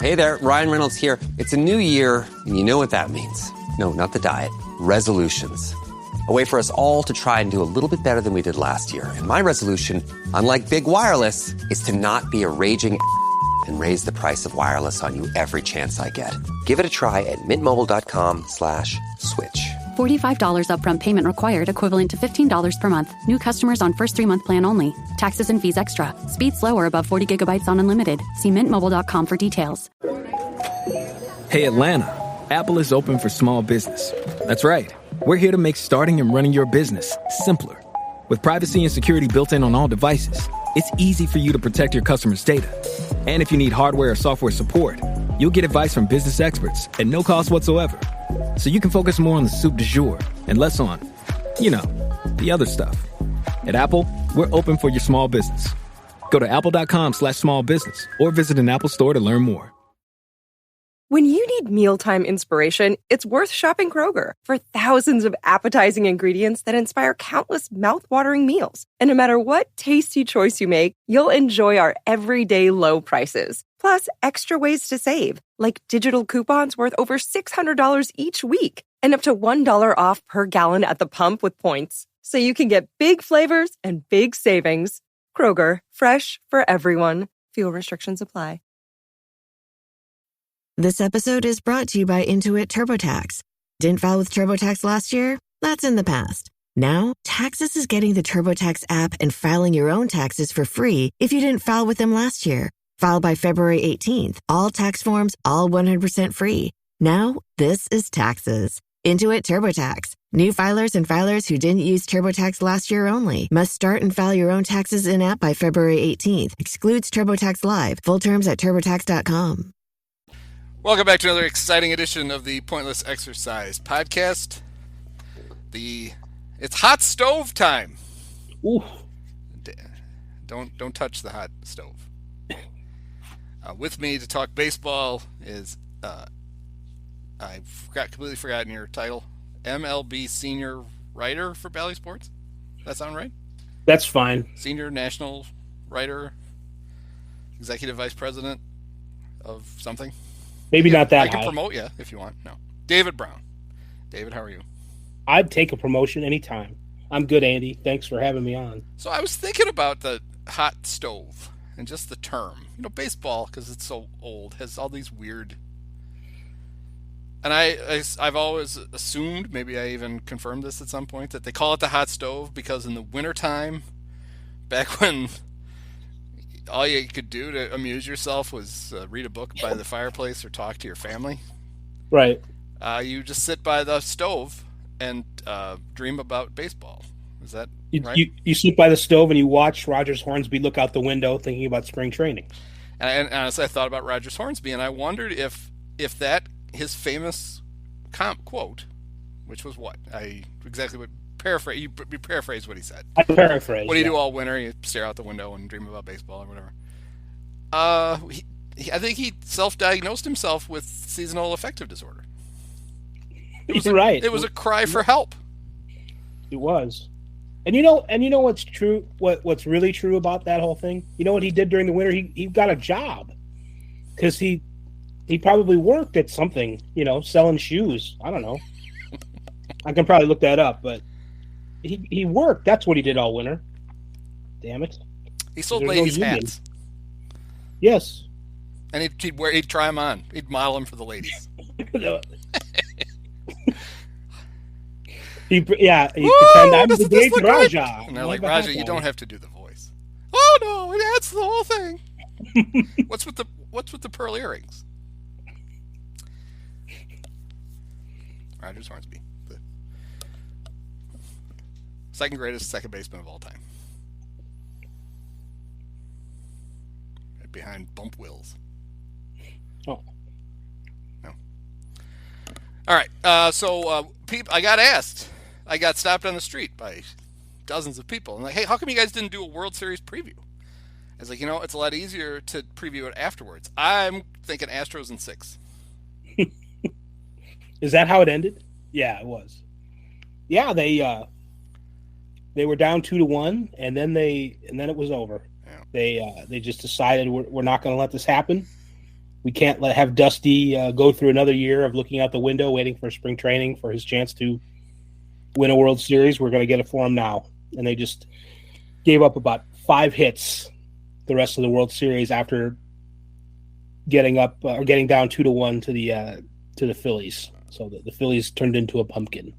Hey there, Ryan Reynolds here. It's a new year, and you know what that means. No, not the diet. Resolutions. A way for us all to try and do a little bit better than we did last year. And my resolution, unlike Big Wireless, is to not be a raging and raise the price of wireless on you every chance I get. Give it a try at mintmobile.com/switch. $45 upfront payment required, equivalent to $15 per month. New customers on first 3-month plan only. Taxes and fees extra. Speed slower above 40 gigabytes on unlimited. See mintmobile.com for details. Hey, Atlanta. Apple is open for small business. That's right. We're here to make starting and running your business simpler. With privacy and security built in on all devices, it's easy for you to protect your customers' data. And if you need hardware or software support, you'll get advice from business experts at no cost whatsoever. So you can focus more on the soup du jour and less on, the other stuff. At Apple, we're open for your small business. Go to apple.com/small business or visit an Apple store to learn more. When you need mealtime inspiration, it's worth shopping Kroger for thousands of appetizing ingredients that inspire countless mouth-watering meals. And no matter what tasty choice you make, you'll enjoy our everyday low prices. Plus, extra ways to save, like digital coupons worth over $600 each week and up to $1 off per gallon at the pump with points. So you can get big flavors and big savings. Kroger, fresh for everyone. Fuel restrictions apply. This episode is brought to you by Intuit TurboTax. Didn't file with TurboTax last year? That's in the past. Now, Taxes is getting the TurboTax app and filing your own taxes for free if you didn't file with them last year. File by February 18th. All tax forms, all 100% free. Now, this is Taxes. Intuit TurboTax. New filers and filers who didn't use TurboTax last year only must start and file your own taxes in-app by February 18th. Excludes TurboTax Live. Full terms at TurboTax.com. Welcome back to another exciting edition of the Pointless Exercise podcast. It's hot stove time. Ooh. Don't touch the hot stove. With me to talk baseball is completely forgotten your title, MLB senior writer for Bally Sports. That sound right? That's fine. Senior national writer, executive vice president of something. Maybe not that I can high. promote you if you want. No. David Brown. David, how are you? I'd take a promotion anytime. I'm good, Andy. Thanks for having me on. So I was thinking about the hot stove and just the term. Baseball, because it's so old, has all these weird... And I've always assumed, maybe I even confirmed this at some point, that they call it the hot stove because in the wintertime, back when all you could do to amuse yourself was read a book by the fireplace or talk to your family. Right. You just sit by the stove and dream about baseball. Is that right? You sit by the stove and you watch Rogers Hornsby look out the window thinking about spring training. And honestly, I thought about Rogers Hornsby, and I wondered if that his famous quote, which was what? You paraphrase what he said. I paraphrase. What do you do all winter? You stare out the window and dream about baseball or whatever. I think he self-diagnosed himself with seasonal affective disorder. Right. It was a cry for help. It was. And you know what's true? What's really true about that whole thing? You know what he did during the winter? He got a job because he probably worked at something. Selling shoes. I don't know. I can probably look that up, but he worked. That's what he did all winter. Damn it. He sold ladies' hats. Yes. And he'd try them on. He'd model them for the ladies. He pretend I'm the great Raja. And they're like, Raja, you don't have to do the voice. Oh no, it adds to the whole thing. What's with the pearl earrings? Rogers Hornsby, the second greatest second baseman of all time, right behind Bump Wills. Oh, no. All right. I got asked. I got stopped on the street by dozens of people. And like, hey, how come you guys didn't do a World Series preview? I was like, it's a lot easier to preview it afterwards. I'm thinking Astros in 6. Is that how it ended? Yeah, it was. Yeah, they were down 2-1, and then it was over. Yeah. They just decided we're not going to let this happen, We can't have Dusty go through another year of looking out the window, waiting for spring training for his chance to win a World Series. We're going to get it for him now. And they just gave up about 5 hits the rest of the World Series after getting up or getting down 2-1 to the Phillies. So the Phillies turned into a pumpkin.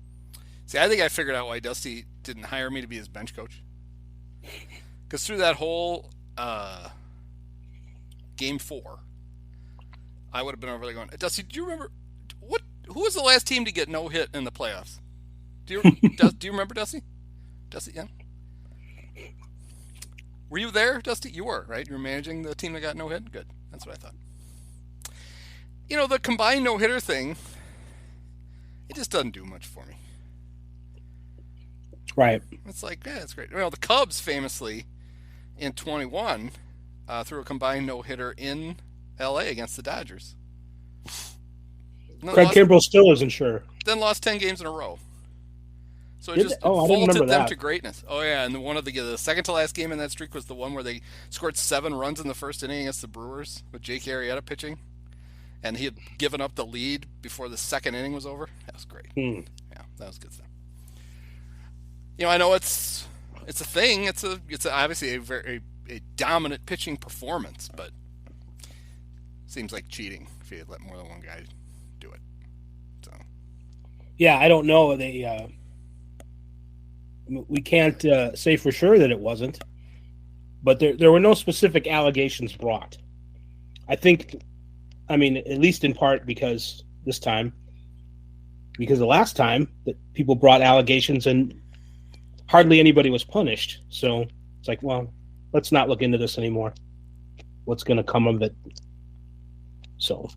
See, I think I figured out why Dusty didn't hire me to be his bench coach. Because through that whole Game 4, I would have been over there going, Dusty, do you remember who was the last team to get no hit in the playoffs? Do you remember, Dusty? Dusty, yeah. Were you there, Dusty? You were, right? You were managing the team that got no hit? Good. That's what I thought. The combined no-hitter thing, it just doesn't do much for me. Right. It's like, yeah, it's great. Well, the Cubs famously in 21 threw a combined no-hitter in L.A. against the Dodgers. Craig Kimbrell still isn't sure. Then lost 10 games in a row. So it vaulted them to greatness. Oh, yeah, and one of the second to last game in that streak was the one where they scored 7 runs in the first inning against the Brewers with Jake Arrieta pitching. And he had given up the lead before the second inning was over. That was great. Yeah, that was good stuff. I know it's a thing. It's obviously a dominant pitching performance, but seems like cheating if you let more than one guy do it. So yeah, I don't know. We can't say for sure that it wasn't, but there were no specific allegations brought. I think, at least in part because the last time that people brought allegations and hardly anybody was punished. So it's like, well, let's not look into this anymore. What's going to come of it? So,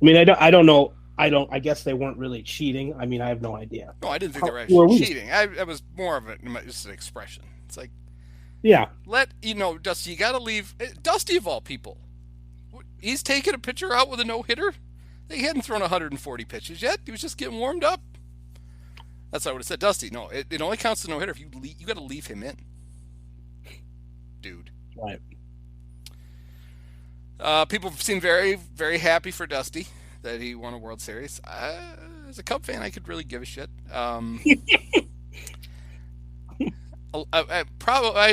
I don't know. I guess they weren't really cheating. I have no idea. No, I didn't think they were actually cheating. I was more of just an expression. It's like, yeah, Dusty, you got to leave. Dusty of all people. He's taking a pitcher out with a no-hitter. He hadn't thrown 140 pitches yet. He was just getting warmed up. That's what I would have said. Dusty, no, it only counts as a no-hitter if you got to leave him in. Dude. Right. People seem very, very happy for Dusty that he won a World Series. As a Cub fan, I could really give a shit. I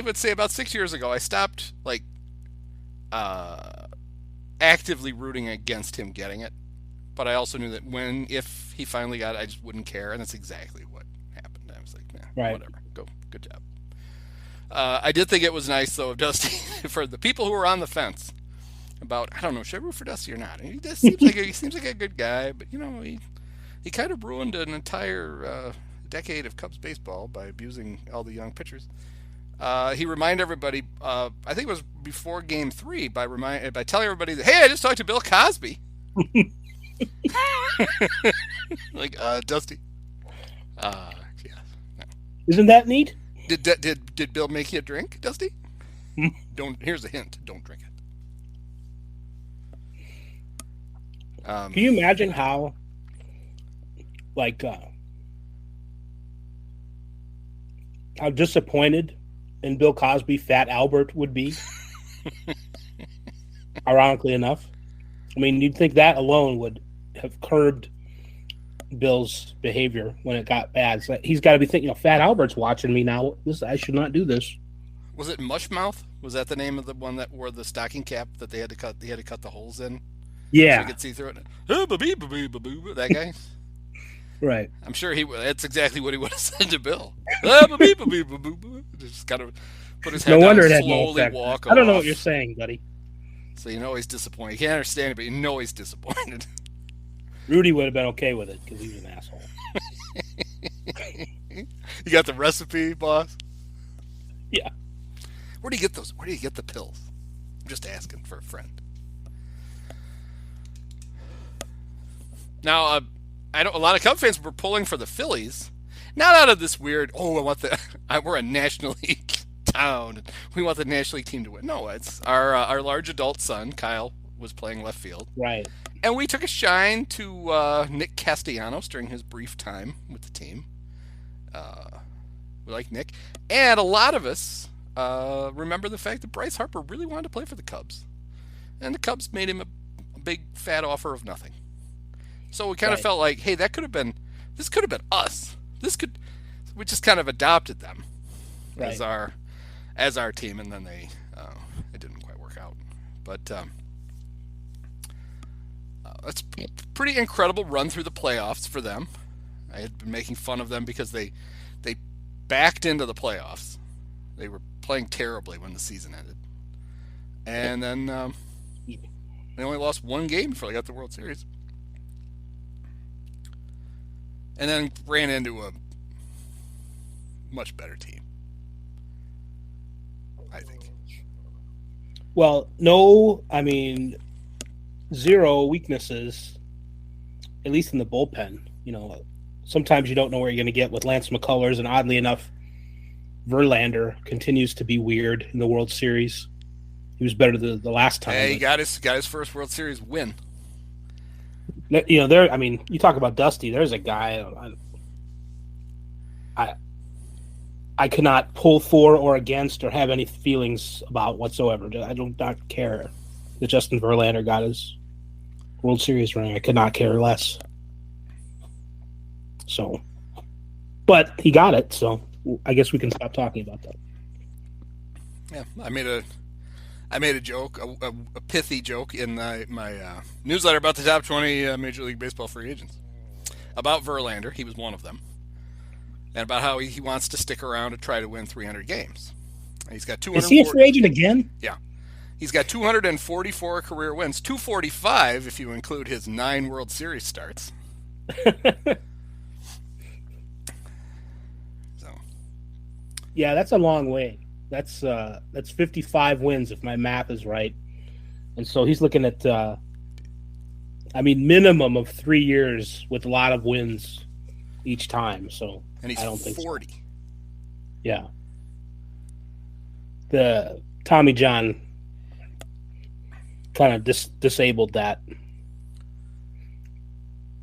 would say about 6 years ago, I stopped actively rooting against him getting it, but I also knew that if he finally got it, I just wouldn't care, and that's exactly what happened. I was like, right. Whatever, good job. I did think it was nice though of Dusty for the people who were on the fence about, I don't know, should I root for Dusty or not? And he just seems like a good guy, but he kind of ruined an entire decade of Cubs baseball by abusing all the young pitchers. He reminded everybody, I think it was before Game 3, by telling everybody that, hey, I just talked to Bill Cosby. Dusty. Yeah. No. Isn't that neat? Did Bill make you a drink, Dusty? Here's a hint. Don't drink it. Can you imagine how, how disappointed in Bill Cosby Fat Albert would be? Ironically enough. You'd think that alone would have curbed Bill's behavior when it got bad. So he's got to be thinking, Fat Albert's watching me now. I should not do this. Was it Mushmouth? Was that the name of the one that wore the stocking cap that they had to cut? He had to cut the holes in. Yeah, so you could see through it. That guy. Right. I'm sure that's exactly what he would have said to Bill. Just kind of put his head down and slowly walk off. I don't know what you're saying, buddy. So he's disappointed. You can't understand it, but he's disappointed. Rudy would have been okay with it because he was an asshole. You got the recipe, boss? Yeah. Where do you get those? Where do you get the pills? I'm just asking for a friend. Now, I know a lot of Cub fans were pulling for the Phillies, not out of this weird, we're a National League town, and we want the National League team to win. No, it's our large adult son, Kyle, was playing left field. Right. And we took a shine to Nick Castellanos during his brief time with the team. We like Nick. And a lot of us remember the fact that Bryce Harper really wanted to play for the Cubs. and the Cubs made him a big fat offer of nothing. So we kind of felt like, hey, this could have been us. We just kind of adopted them as our team, and then it didn't quite work out. But it's a pretty incredible run through the playoffs for them. I had been making fun of them because they backed into the playoffs. They were playing terribly when the season ended. And then they only lost one game before they got the World Series. And then ran into a much better team, I think. Well, zero weaknesses, at least in the bullpen. Sometimes you don't know where you're going to get with Lance McCullers, and oddly enough, Verlander continues to be weird in the World Series. He was better the last time. Hey, he got his first World Series win. You talk about Dusty. There's a guy I cannot pull for or against or have any feelings about whatsoever. I do not care that Justin Verlander got his World Series ring. I could not care less. So, but he got it, so I guess we can stop talking about that. Yeah, I made a joke, a pithy joke in my newsletter about the top 20 Major League Baseball free agents. About Verlander, he was one of them. And about how he wants to stick around to try to win 300 games. And he's got 200. Is he a free agent again? Yeah. He's got 244 career wins, 245 if you include his 9 World Series starts. So. Yeah, that's a long way. That's 55 wins if my math is right. And so he's looking at minimum of 3 years with a lot of wins each time. So and he's I don't think 40. So. Yeah. The Tommy John kind of disabled that.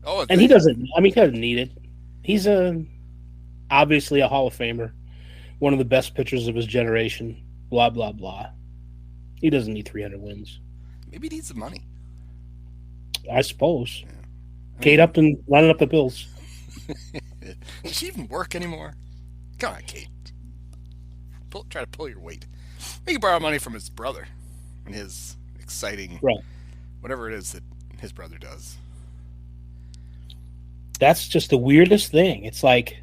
Oh, and he doesn't need it. He's obviously a Hall of Famer. One of the best pitchers of his generation, blah, blah, blah. He doesn't need 300 wins. Maybe he needs the money. I suppose. Yeah. Kate Upton running up the bills. Does she even work anymore? Come on, Kate. Try to pull your weight. Maybe borrow money from his brother and his exciting, whatever it is that his brother does. That's just the weirdest thing. It's like,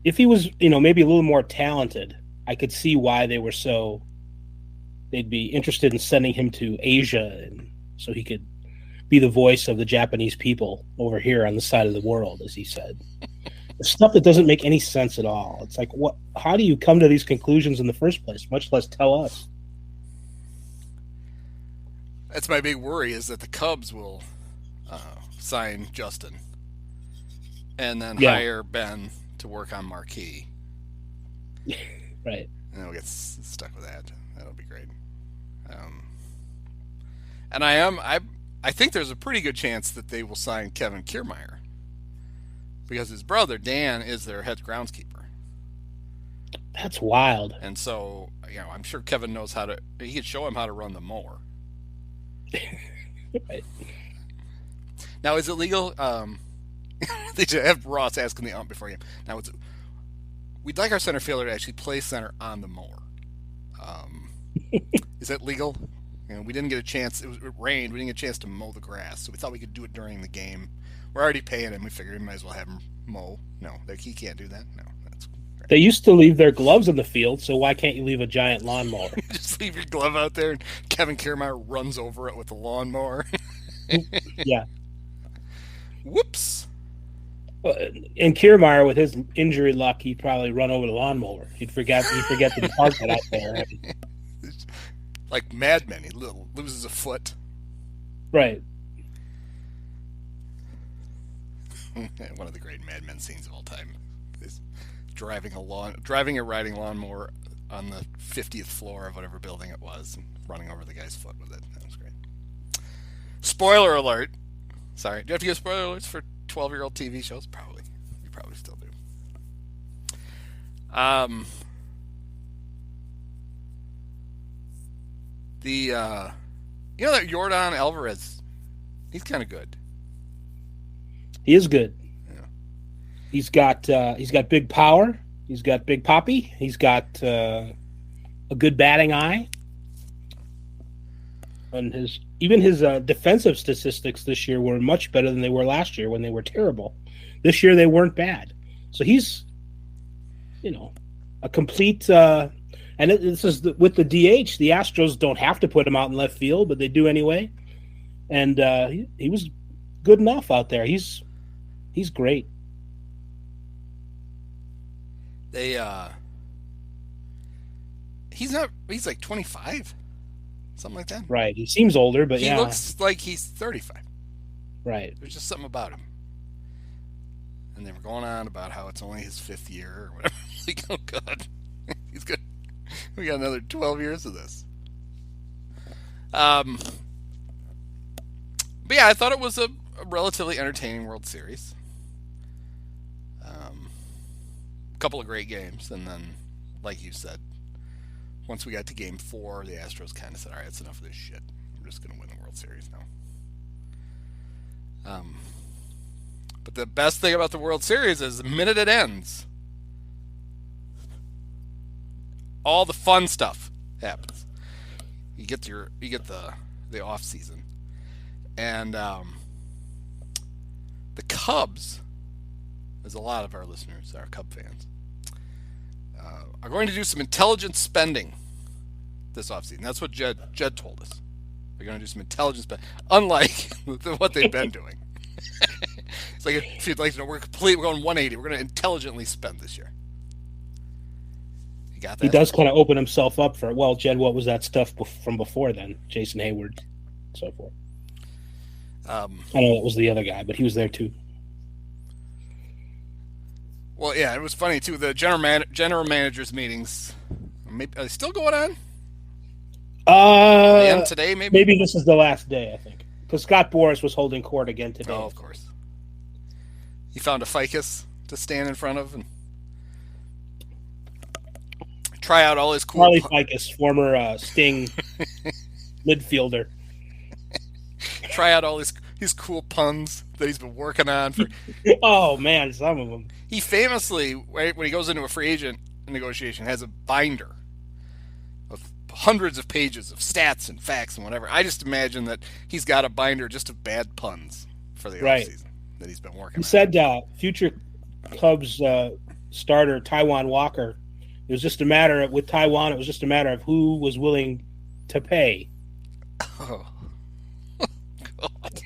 if he was, maybe a little more talented, I could see why they'd be interested in sending him to Asia, and so he could be the voice of the Japanese people over here on the side of the world, as he said. Stuff that doesn't make any sense at all. It's like, what? How do you come to these conclusions in the first place, much less tell us? That's my big worry, is that the Cubs will sign Justin and then hire Ben to work on Marquee. Right. And we'll get stuck with that. That'll be great. And I think there's a pretty good chance that they will sign Kevin Kiermaier, because his brother Dan is their head groundskeeper. That's wild. And so, I'm sure Kevin knows he could show him how to run the mower. Right. Now, is it legal? They should have Ross asking the ump before game. Now, we'd like our center fielder to actually play center on the mower. Is that legal? We didn't get a chance. It rained. We didn't get a chance to mow the grass, so we thought we could do it during the game. We're already paying him. We figured we might as well have him mow. No, he can't do that. No, that's great. They used to leave their gloves in the field, so why can't you leave a giant lawnmower? Just leave your glove out there, and Kevin Kiermaier runs over it with the lawnmower. Yeah. Whoops. And Kiermaier, with his injury luck, he'd probably run over the lawnmower. He'd forget to park it out there. Like Mad Men, he loses a foot. Right. One of the great Mad Men scenes of all time is driving a riding lawnmower on the 50th floor of whatever building it was and running over the guy's foot with it. That was great. Spoiler alert. Sorry. Do you have to give spoiler alerts for 12-year-old TV shows? Probably. You probably still do. You know that Yordan Alvarez, he's kind of good. He is good. Yeah. He's got big power. He's got big poppy. He's got a good batting eye. And his defensive statistics this year were much better than they were last year when they were terrible. This year they weren't bad. So he's, a complete. And this is with the DH. The Astros don't have to put him out in left field, but they do anyway. And he was good enough out there. He's great. He's like 25. Something like that. Right. He seems older, but he looks like he's 35. Right. There's just something about him. And they were going on about how it's only his 5th year or whatever. Like, oh, God. He's good. We got another 12 years of this. But yeah, I thought it was a relatively entertaining World Series. A couple of great games. And then, like you said, once we got to Game 4, the Astros kind of said, all right, it's enough of this shit. We're just going to win the World Series now. But the best thing about the World Series is the minute it ends, all the fun stuff happens. You get the off season. And the Cubs, as a lot of our listeners are Cub fans, are going to do some intelligent spending this offseason. That's what Jed told us. They're going to do some intelligent spending, unlike what they've been doing. It's like, if you'd like to know, we're going 180. We're going to intelligently spend this year. You got that? He does kind of open himself up for, well, Jed, what was that stuff from before then? Jason Hayward, and so forth. I know that was the other guy, but he was there too. Well, yeah, it was funny too. The general managers meetings, are they still going on? They end today, maybe. Maybe this is the last day. I think because Scott Boras was holding court again today. Oh, of course. He found a ficus to stand in front of and try out all his cool. Charlie Ficus, former Sting midfielder. Try out all his cool puns that he's been working on for. Oh man, some of them. He famously, right, when he goes into a free agent negotiation, has a binder of hundreds of pages of stats and facts and whatever. I just imagine that he's got a binder just of bad puns for the offseason that he's been working on. He said future Cubs starter Taijuan Walker, it was just a matter of, with Taijuan, it was just a matter of who was willing to pay. Oh. God.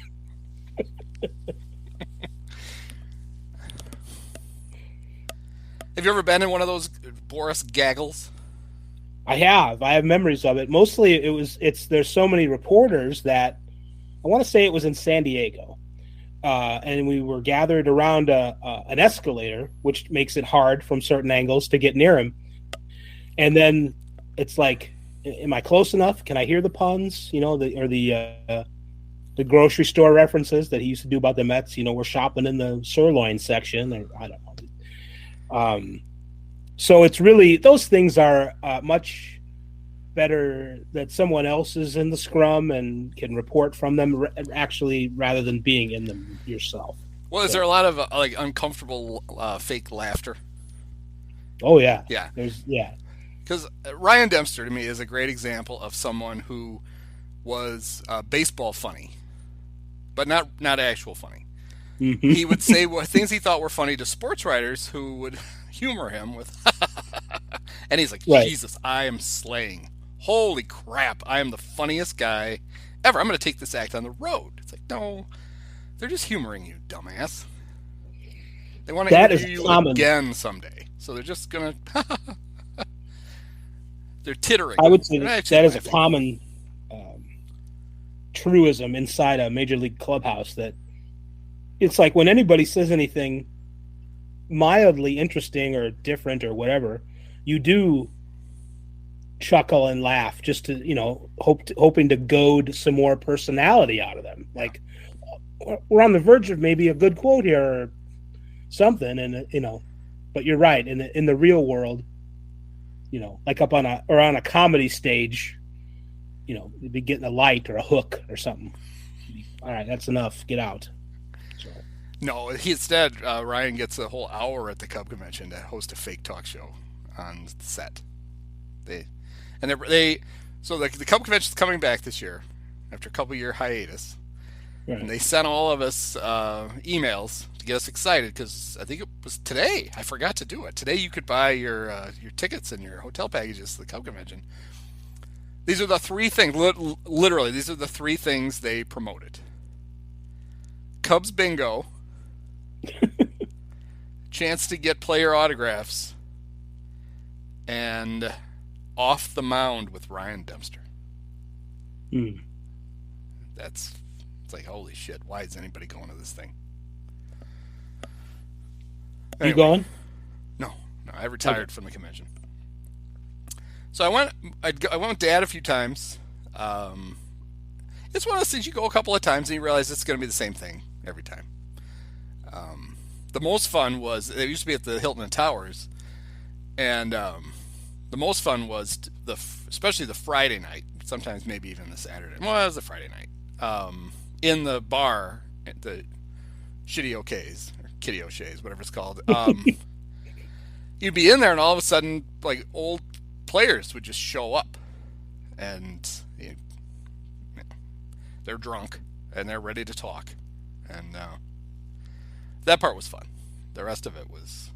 Have you ever been in one of those Boras gaggles? I have memories of it. Mostly there's so many reporters that I want to say it was in San Diego. And we were gathered around an escalator, which makes it hard from certain angles to get near him. And then it's like, am I close enough? Can I hear the puns? The grocery store references that he used to do about the Mets. We're shopping in the sirloin section. Or I don't know. So it's really, those things are much better that someone else is in the scrum and can report from them actually rather than being in them yourself. Well, is there a lot of uncomfortable fake laughter? Oh yeah. Yeah. Yeah. Because Ryan Dempster to me is a great example of someone who was baseball funny, but not actual funny. Mm-hmm. He would say things he thought were funny to sports writers who would humor him with, and he's like, right. Jesus, I am slaying. Holy crap, I am the funniest guy ever. I'm going to take this act on the road. It's like, no, they're just humoring you, dumbass. They want to interview you again someday. So they're just going to, they're tittering. I would say that is a common truism inside a major league clubhouse, that it's like when anybody says anything mildly interesting or different or whatever, you do chuckle and laugh just to, hoping to goad some more personality out of them. Like, we're on the verge of maybe a good quote here or something, and but you're right. In the real world, like up on a comedy stage, you'd be getting a light or a hook or something. All right, that's enough. Get out. So. No, instead, Ryan gets a whole hour at the Cub convention to host a fake talk show on set. The Cub convention's coming back this year after a couple-year hiatus. Right. And they sent all of us emails to get us excited because I think it was today. I forgot to do it. Today you could buy your tickets and your hotel packages to the Cub convention. These are the three things, literally, these are the three things they promoted. Cubs bingo, chance to get player autographs, and off the mound with Ryan Dempster. It's like, holy shit, why is anybody going to this thing? Anyway, you going? No, I retired from the convention. So I went with Dad a few times. It's one of those things you go a couple of times and you realize it's going to be the same thing every time. The most fun was, it used to be at the Hilton and Towers, and the most fun was especially the Friday night, sometimes maybe even the Saturday. Well, it was the Friday night. In the bar, at the Shitty O'K's, or Kitty O'Shea's, whatever it's called. You'd be in there and all of a sudden, like, old players would just show up, and they're drunk and they're ready to talk, and that part was fun. The rest of it was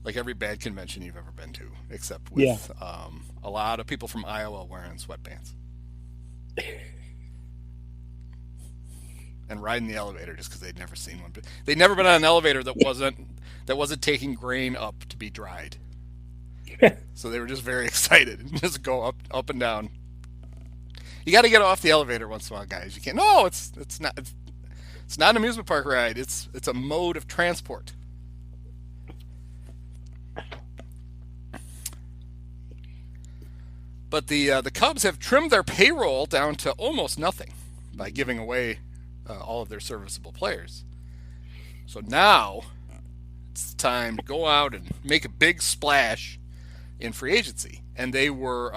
like every bad convention you've ever been to, except with a lot of people from Iowa wearing sweatpants and riding the elevator just because they'd never seen one. But they'd never been on an elevator that wasn't taking grain up to be dried. So they were just very excited and just go up and down. You got to get off the elevator once in a while, guys. You can't. No, it's not an amusement park ride. It's a mode of transport. But the Cubs have trimmed their payroll down to almost nothing by giving away all of their serviceable players. So now it's time to go out and make a big splash in free agency. And they were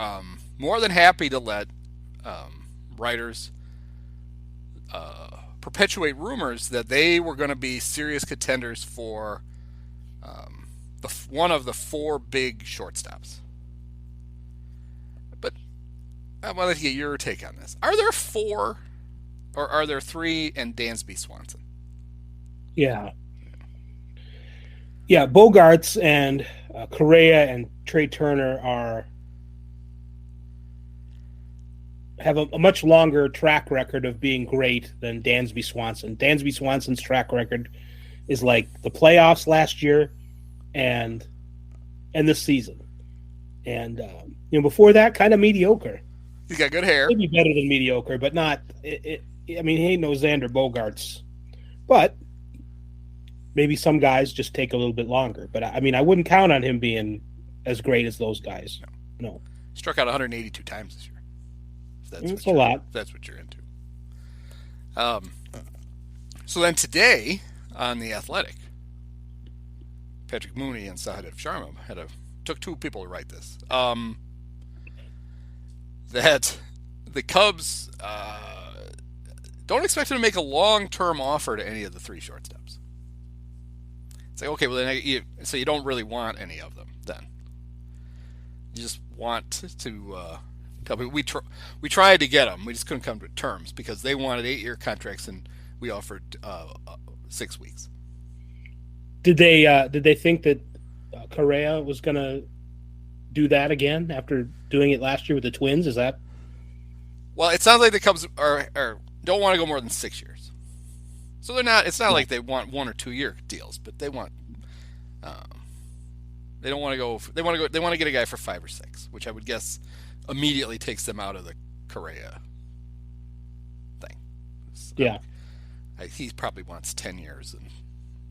more than happy to let writers perpetuate rumors that they were going to be serious contenders for one of the four big shortstops. But I wanted to get your take on this. Are there four, or are there three and Dansby Swanson? Yeah, Bogarts and Correa and Trey Turner have a much longer track record of being great than Dansby Swanson. Dansby Swanson's track record is like the playoffs last year and this season. And before that, kind of mediocre. He's got good hair. Maybe better than mediocre, but not. He ain't no Xander Bogaerts. But maybe some guys just take a little bit longer. But I wouldn't count on him being as great as those guys. No. Struck out 182 times this year. That's a lot. That's what you're into. So then today on The Athletic, Patrick Mooney and Sahadev Sharma took two people to write this. That the Cubs don't expect him to make a long-term offer to any of the three shortstops. It's like, okay, well then so you don't really want any of them then. You just want to tell people we tried to get them, we just couldn't come to terms because they wanted 8-year contracts and we offered 6 weeks. Did they think that Correa was going to do that again after doing it last year with the Twins? Is that? Well, it sounds like the Cubs don't want to go more than 6 years. So they're not. It's not like they want 1 or 2 year deals, but they want. They don't want to go. They want to go. They want to get a guy for 5 or 6, which I would guess immediately takes them out of the Correa thing. Yeah. He probably wants 10 years and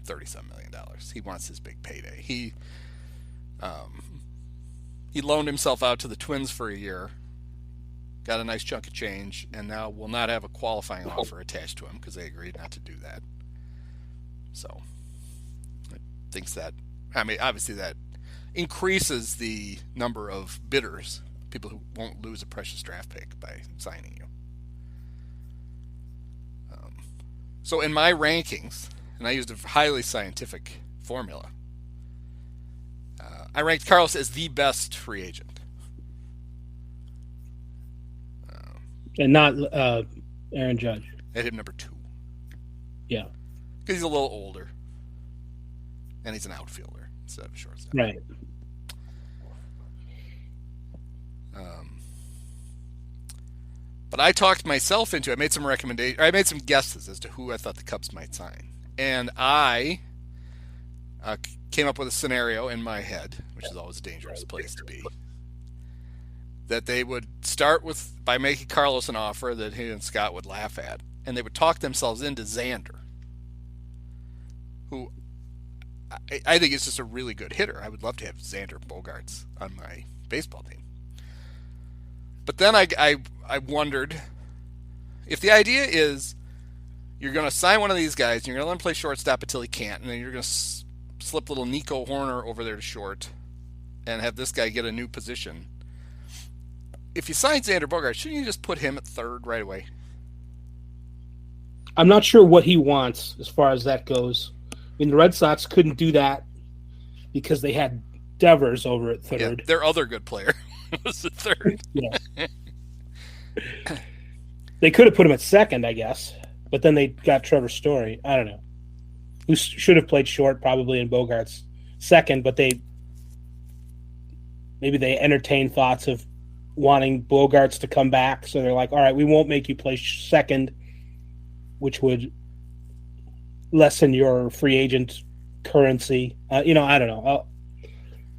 $30-some million. He wants his big payday. He loaned himself out to the Twins for a year, got a nice chunk of change, and now will not have a qualifying offer attached to him because they agreed not to do that. So, I think that, obviously that increases the number of bidders, people who won't lose a precious draft pick by signing you. So in my rankings, and I used a highly scientific formula, I ranked Carlos as the best free agent. And not Aaron Judge. I had him number 2. Yeah. Because he's a little older. And he's an outfielder instead of a shortstop. Right. But I talked myself into it. I made some recommendations. I made some guesses as to who I thought the Cubs might sign. And I came up with a scenario in my head, which is always a dangerous place to be, that they would start by making Carlos an offer that he and Scott would laugh at, and they would talk themselves into Xander, who I think is just a really good hitter. I would love to have Xander Bogaerts on my baseball team. But then I wondered if the idea is you're going to sign one of these guys, and you're going to let him play shortstop until he can't, and then you're going to slip little Nico Horner over there to short and have this guy get a new position. If you sign Xander Bogaerts, shouldn't you just put him at third right away? I'm not sure what he wants as far as that goes. I mean, the Red Sox couldn't do that because they had Devers over at third. Yeah, their other good player was at third. Yeah. They could have put him at second, I guess, but then they got Trevor Story. I don't know. Who should have played short probably in Bogaerts second, but maybe they entertained thoughts of wanting Bogaerts to come back, so they're like, all right, we won't make you play second, which would lessen your free agent currency. I don't know.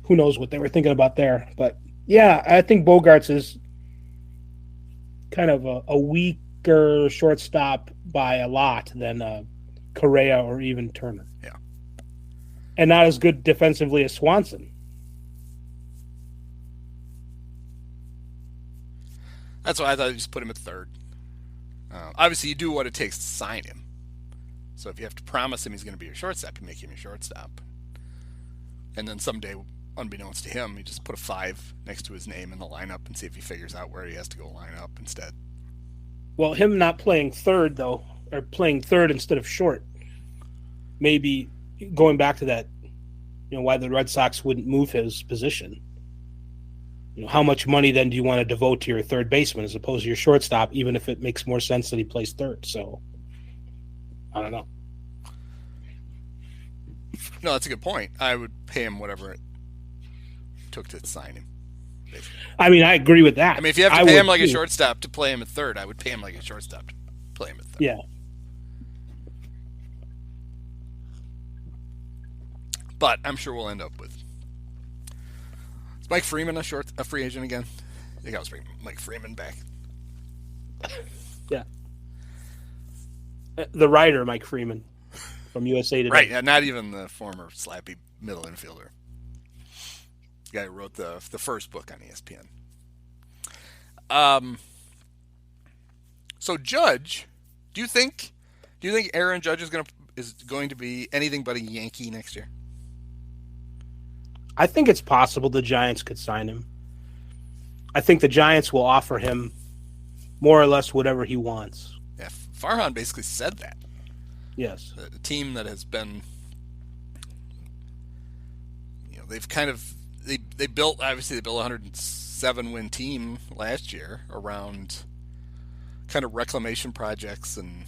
Who knows what they were thinking about there. But, yeah, I think Bogaerts is kind of a weaker shortstop by a lot than Correa or even Turner. Yeah. And not as good defensively as Swanson. That's why I thought you just put him at third. Obviously, you do what it takes to sign him. So if you have to promise him he's going to be your shortstop, you make him your shortstop. And then someday, unbeknownst to him, you just put a 5 next to his name in the lineup and see if he figures out where he has to go line up instead. Well, him not playing third, though, or playing third instead of short, maybe going back to that, why the Red Sox wouldn't move his position. How much money then do you want to devote to your third baseman as opposed to your shortstop, even if it makes more sense that he plays third? So, I don't know. No, that's a good point. I would pay him whatever it took to sign him. Basically. I mean, I agree with that. I mean, if you have to pay him like a shortstop to play him at third, I would pay him like a shortstop to play him at third. Yeah. But I'm sure we'll end up with. Is Mike Freeman a free agent again? I think I was bringing Mike Freeman back. Yeah. The writer, Mike Freeman, from USA Today. Right, yeah, not even the former slappy middle infielder. The guy who wrote the first book on ESPN. So Judge, do you think Aaron Judge is going to be anything but a Yankee next year? I think it's possible the Giants could sign him. I think the Giants will offer him more or less whatever he wants. Yeah, Farhan basically said that. Yes. A team that has been, they've kind of, they built a 107-win team last year around kind of reclamation projects and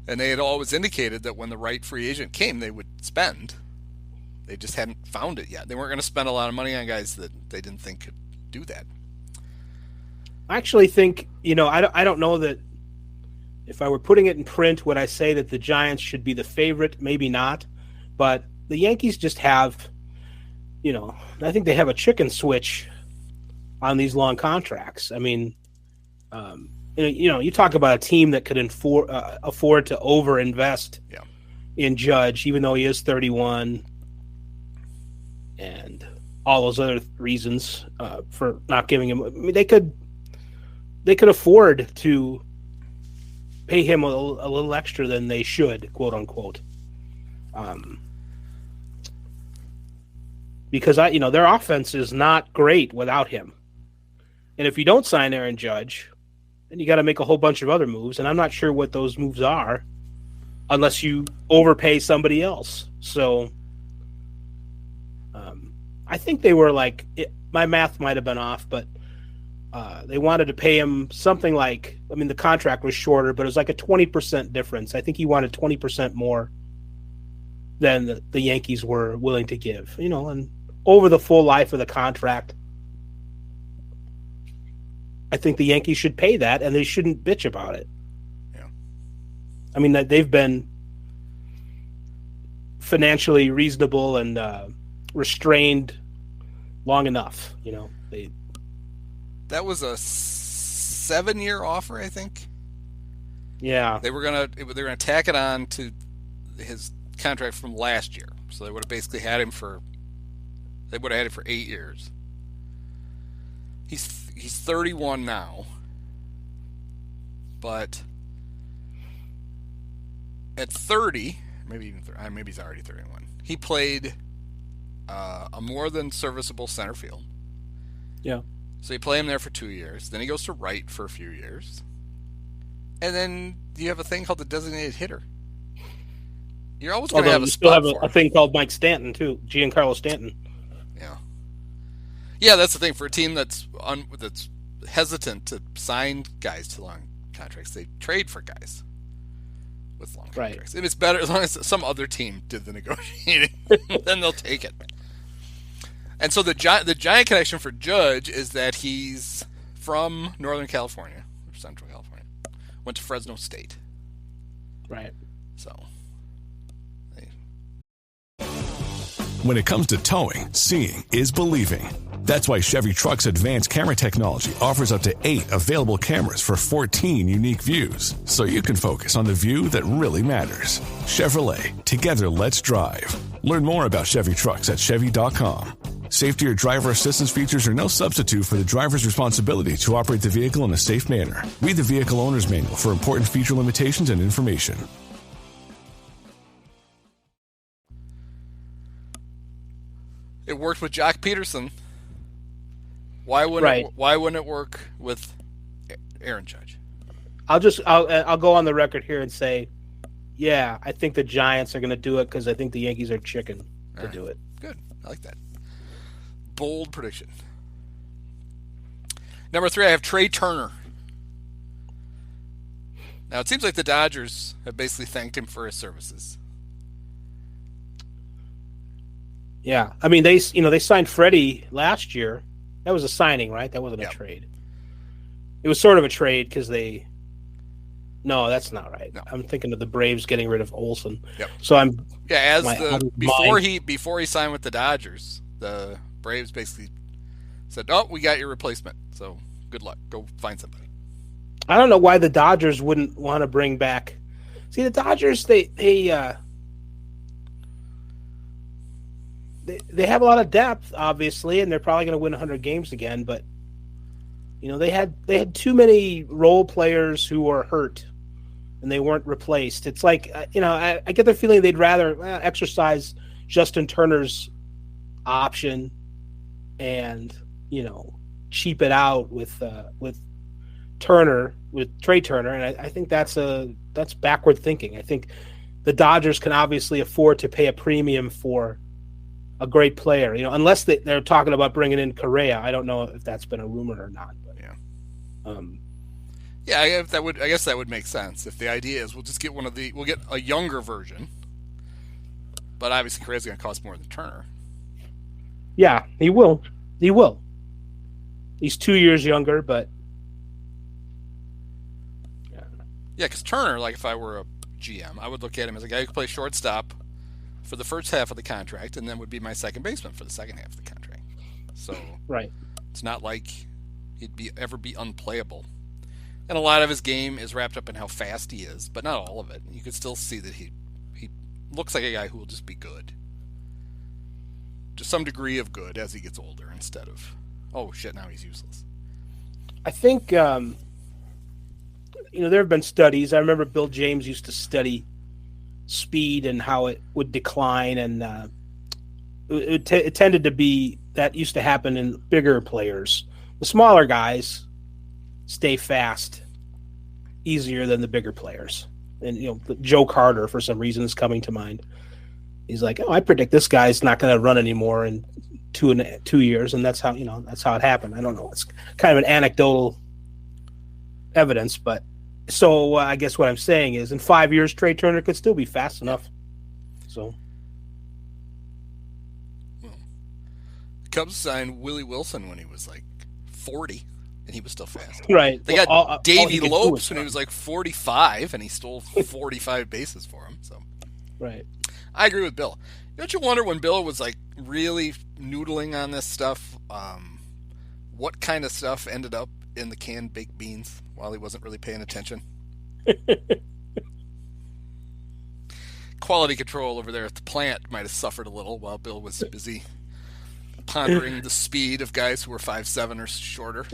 they had always indicated that when the right free agent came, they would spend. They just hadn't found it yet. They weren't going to spend a lot of money on guys that they didn't think could do that. I actually think, I don't know that if I were putting it in print, would I say that the Giants should be the favorite? Maybe not. But the Yankees just have, I think they have a chicken switch on these long contracts. I mean, you talk about a team that could afford to overinvest in Judge, even though he is 31. And all those other reasons for not giving him. I mean, they could afford to pay him a little extra than they should, quote unquote. because their offense is not great without him. And if you don't sign Aaron Judge, then you got to make a whole bunch of other moves, and I'm not sure what those moves are unless you overpay somebody else. So I think they were my math might have been off, but they wanted to pay him something like, the contract was shorter, but it was like a 20% difference. I think he wanted 20% more than the Yankees were willing to give, and over the full life of the contract, I think the Yankees should pay that, and they shouldn't bitch about it. Yeah. They've been financially reasonable and restrained long enough, That was a 7-year offer, I think. Yeah. They were gonna tack it on to his contract from last year. So they would have basically had him for 8 years. He's 31 now, but at 30, maybe he's already 31. He played a more than serviceable center field. Yeah. So you play him there for 2 years. Then he goes to right for a few years, and then you have a thing called the designated hitter. You're always going to have a spot. You still have a thing called Mike Stanton too, Giancarlo Stanton. Yeah. Yeah, that's the thing for a team that's hesitant to sign guys to long contracts. They trade for guys with long contracts. Right. If it's better, as long as some other team did the negotiating, then they'll take it. And so the giant connection for Judge is that he's from Northern California, or Central California, went to Fresno State. Right. So. When it comes to towing, seeing is believing. That's why Chevy Truck's advanced camera technology offers up to 8 available cameras for 14 unique views, so you can focus on the view that really matters. Chevrolet, together let's drive. Learn more about Chevy Trucks at Chevy.com. Safety or driver assistance features are no substitute for the driver's responsibility to operate the vehicle in a safe manner. Read the vehicle owner's manual for important feature limitations and information. It worked with Jock Peterson. Why wouldn't it work with Aaron Judge? I'll go on the record here and say, yeah, I think the Giants are going to do it because I think the Yankees are chicken to do it. Good. I like that. Bold prediction. Number 3, I have Trey Turner. Now, it seems like the Dodgers have basically thanked him for his services. Yeah. They signed Freddie last year. That was a signing, right? That wasn't a trade. It was sort of a trade because No, that's not right. No. I'm thinking of the Braves getting rid of Olsen. Yep. So before he signed with the Dodgers, the Braves basically said, "Oh, we got your replacement. So good luck. Go find somebody." I don't know why the Dodgers wouldn't want to bring back. See, the Dodgers they have a lot of depth, obviously, and they're probably going to win 100 games again. But they had too many role players who were hurt, and they weren't replaced. It's like I get the feeling they'd rather exercise Justin Turner's option and cheap it out with Trey Turner, and I think that's backward thinking. I think the Dodgers can obviously afford to pay a premium for a great player, unless they're talking about bringing in Correa. I don't know if that's been a rumor or not. But, I guess that would make sense if the idea is we'll get a younger version, but obviously Correa's going to cost more than Turner. Yeah, he will. He's 2 years younger, but yeah, because Turner, like if I were a GM, I would look at him as a guy who could play shortstop for the first half of the contract, and then would be my second baseman for the second half of the contract. So right, it's not like he'd ever be unplayable. And a lot of his game is wrapped up in how fast he is, but not all of it. You could still see that he looks like a guy who will just be good. To some degree of good as he gets older, instead of, oh shit, now he's useless. I think, there have been studies. I remember Bill James used to study speed and how it would decline, and it tended to be that used to happen in bigger players. The smaller guys stay fast easier than the bigger players. And, Joe Carter, for some reason, is coming to mind. He's like, I predict this guy's not going to run anymore in 2 years. And that's how it happened. I don't know. It's kind of an anecdotal evidence, but so I guess what I'm saying is in 5 years, Trey Turner could still be fast enough. So. Cubs signed Willie Wilson when he was like 40, and he was still fast. Right. They got Davey Lopes when he was like 45, and he stole 45 bases for him. So, right. I agree with Bill. Don't you wonder when Bill was like really noodling on this stuff, what kind of stuff ended up in the canned baked beans while he wasn't really paying attention? Quality control over there at the plant might have suffered a little while Bill was busy pondering the speed of guys who were 5'7" or shorter.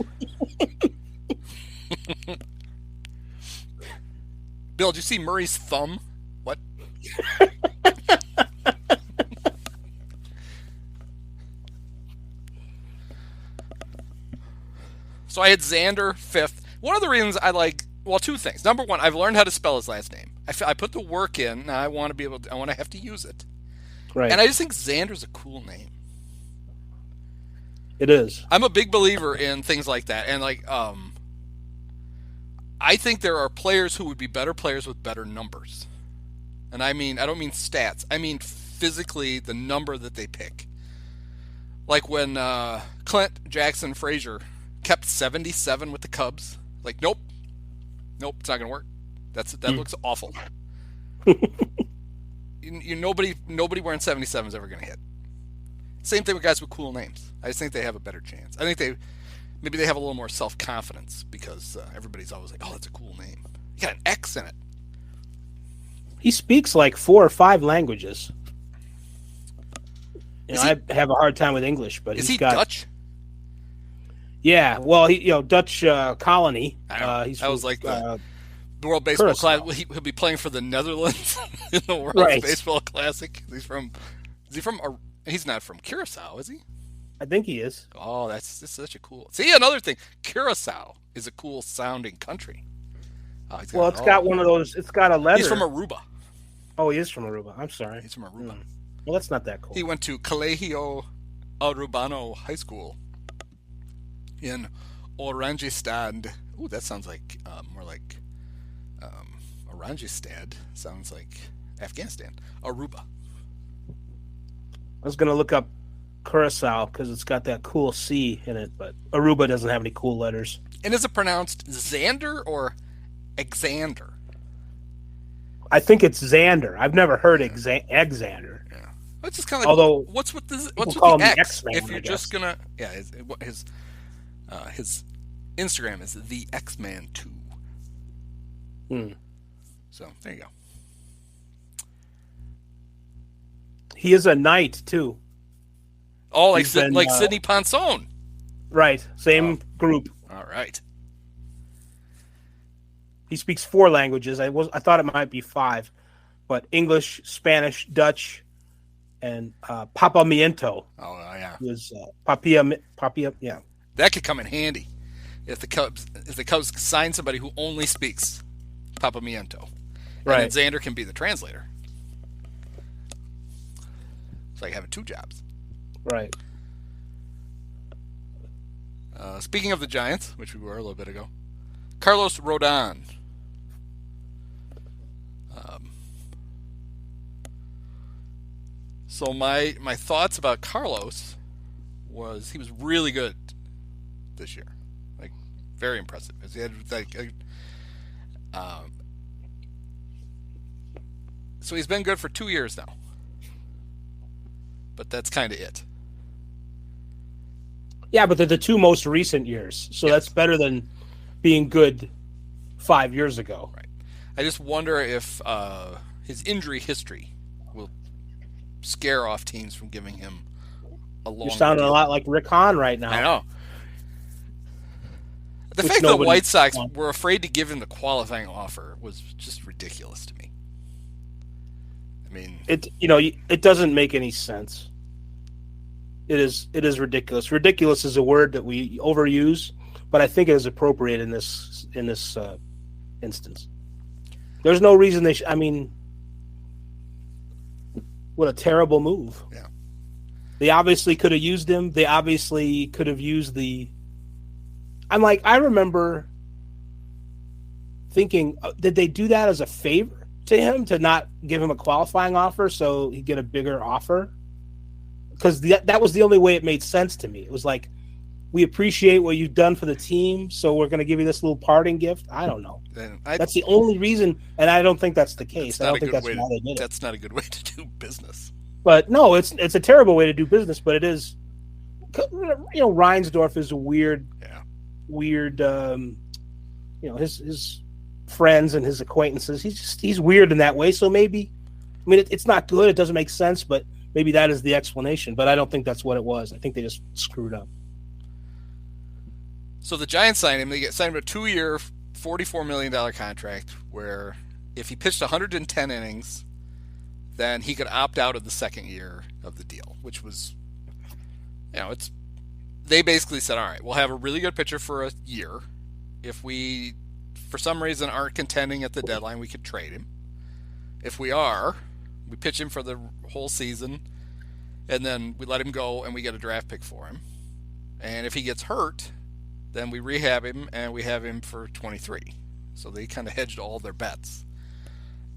Bill, did you see Murray's thumb? What? So I had Xander 5th. One of the reasons I like, well, two things. Number one, I've learned how to spell his last name. I put the work in. Now I want to have to use it. Right. And I just think Xander's a cool name. It is. I'm a big believer in things like that. And I think there are players who would be better players with better numbers. And I don't mean stats. I mean physically the number that they pick. Like when Clint Jackson Frazier kept 77 with the Cubs. Like, nope, it's not going to work. That looks awful. Nobody wearing 77 is ever going to hit. Same thing with guys with cool names. I just think they have a better chance. I think maybe they have a little more self-confidence because everybody's always like, oh, that's a cool name. You got an X in it. He speaks like 4 or 5 languages. I have a hard time with English, but is he Dutch? Yeah, well, Dutch colony. That was like the World Baseball Classic. He'll be playing for the Netherlands in the World Baseball Classic. He's not from Curacao, is he? I think he is. Oh, that's such a cool. See, another thing. Curacao is a cool sounding country. It's got one of those. It's got a letter. He's from Aruba. Oh, he is from Aruba. I'm sorry. He's from Aruba. Well, that's not that cool. He went to Colegio Arubano High School in Orangestad. Ooh, that sounds like more like Orangestad. Sounds like Afghanistan. Aruba. I was going to look up Curacao because it's got that cool C in it, but Aruba doesn't have any cool letters. And is it pronounced Xander or Exander? I think it's Xander. I've never heard Exander. Yeah, it's just kind of like. Although, what's with the X? X-Man, if you're just gonna, his Instagram is the X-Man 2. So there you go. He is a knight too. Oh, like Sidney Ponson. Right, same group. All right. He speaks 4 languages. I thought it might be 5, but English, Spanish, Dutch, and Papamiento. Oh yeah. Was Papia? Yeah. That could come in handy if the Cubs sign somebody who only speaks Papamiento. Right. And then Xander can be the translator. It's like having 2 jobs. Right. Speaking of the Giants, which we were a little bit ago, Carlos Rodon. So my thoughts about Carlos was he was really good this year, like very impressive. He had so he's been good for 2 years now, but that's kind of it. Yeah, but they're the 2 most recent years, so that's better than being good 5 years ago. Right. I just wonder if his injury history will scare off teams from giving him a long. You're sounding a lot like Rick Hahn right now. I know. The fact that the White Sox were afraid to give him the qualifying offer was just ridiculous to me. I mean, it doesn't make any sense. It is ridiculous. Ridiculous is a word that we overuse, but I think it is appropriate in this instance. There's no reason they should. I mean, what a terrible move. Yeah. They obviously could have used him. They obviously could have used the. I remember thinking, did they do that as a favor to him to not give him a qualifying offer so he'd get a bigger offer? Because that was the only way it made sense to me. It was like, we appreciate what you've done for the team, so we're going to give you this little parting gift. I don't know. That's the only reason, and I don't think that's the case. I don't think that's why they did it. That's not a good way to do business. But no, it's a terrible way to do business. But it is, Reinsdorf is a weird. His friends and his acquaintances. He's weird in that way. So maybe, it's not good. It doesn't make sense. But maybe that is the explanation. But I don't think that's what it was. I think they just screwed up. So the Giants signed him. They signed him a 2-year, $44 million contract where if he pitched 110 innings, then he could opt out of the second year of the deal, which was, they basically said, all right, we'll have a really good pitcher for a year. If we, for some reason, aren't contending at the deadline, we could trade him. If we are, we pitch him for the whole season, and then we let him go and we get a draft pick for him. And if he gets hurt, then we rehab him, and we have him for 23. So they kind of hedged all their bets.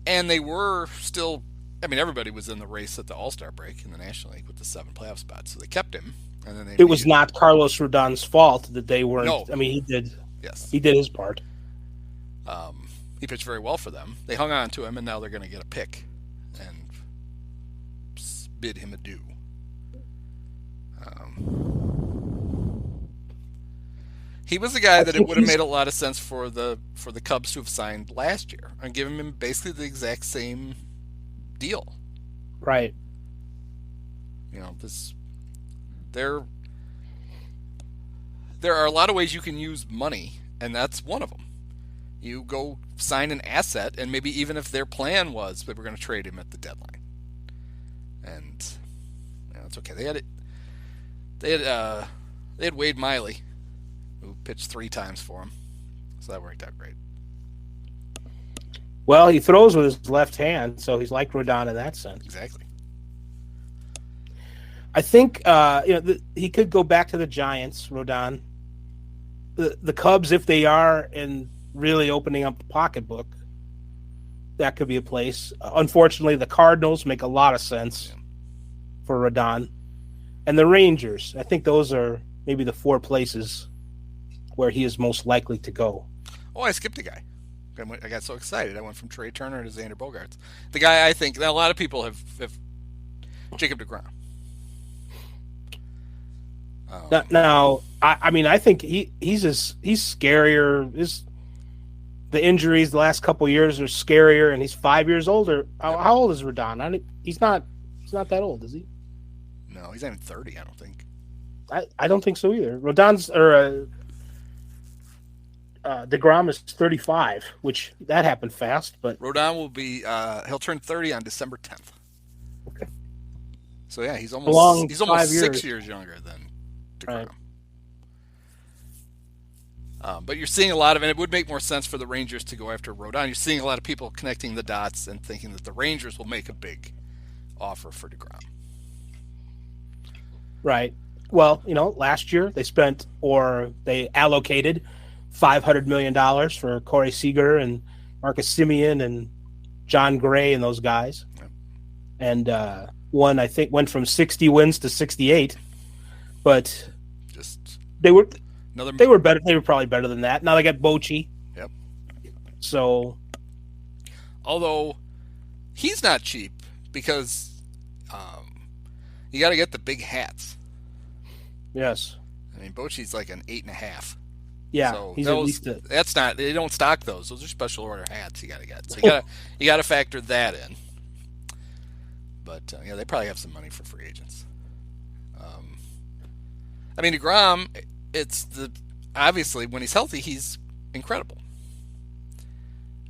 And they were still, everybody was in the race at the All-Star break in the National League with the 7 playoff spots. So they kept him. And then it was not Carlos Rodon's fault that they weren't. No. He did. Yes. He did his part. He pitched very well for them. They hung on to him, and now they're going to get a pick and bid him adieu. He was the guy that it would have made a lot of sense for the Cubs to have signed last year and given him basically the exact same deal. Right. There are a lot of ways you can use money, and that's one of them. You go sign an asset, and maybe even if their plan was that we're going to trade him at the deadline, and it's okay. They had Wade Miley, who pitched 3 times for him, so that worked out great. Well, he throws with his left hand, so he's like Rodon in that sense. Exactly. I think he could go back to the Giants, Rodon. The Cubs, if they are in really opening up the pocketbook, that could be a place. Unfortunately, the Cardinals make a lot of sense for Rodon. And the Rangers, I think those are maybe the 4 places where he is most likely to go. Oh, I skipped a guy. I got so excited. I went from Trey Turner to Xander Bogaerts. The guy I think that a lot of people have Jacob deGrom. Now, I think he's scarier. The injuries the last couple years are scarier, and he's 5 years older. How old is Rodon? He's not that old, is he? No, he's not even 30. I don't think. I don't think so either. DeGrom is 35, which that happened fast. But Rodon will be he'll turn 30 on December 10th. Okay. So yeah, he's almost 6 years younger than DeGrom. Right. But you're seeing a lot of, and it would make more sense for the Rangers to go after Rodon. You're seeing a lot of people connecting the dots and thinking that the Rangers will make a big offer for DeGrom. Right. Well, last year they allocated $500 million for Corey Seager and Marcus Semien and John Gray and those guys. Yep. And one, I think, went from 60 wins to 68. But they were better. They were probably better than that. Now they got Bochy. Yep. So, although he's not cheap because you got to get the big hats. Yes. Bochy's like an 8.5. Yeah. So he's that's not. They don't stock those. Those are special order hats you got to get. So you got to factor that in. But they probably have some money for free agents. DeGrom, obviously when he's healthy, he's incredible.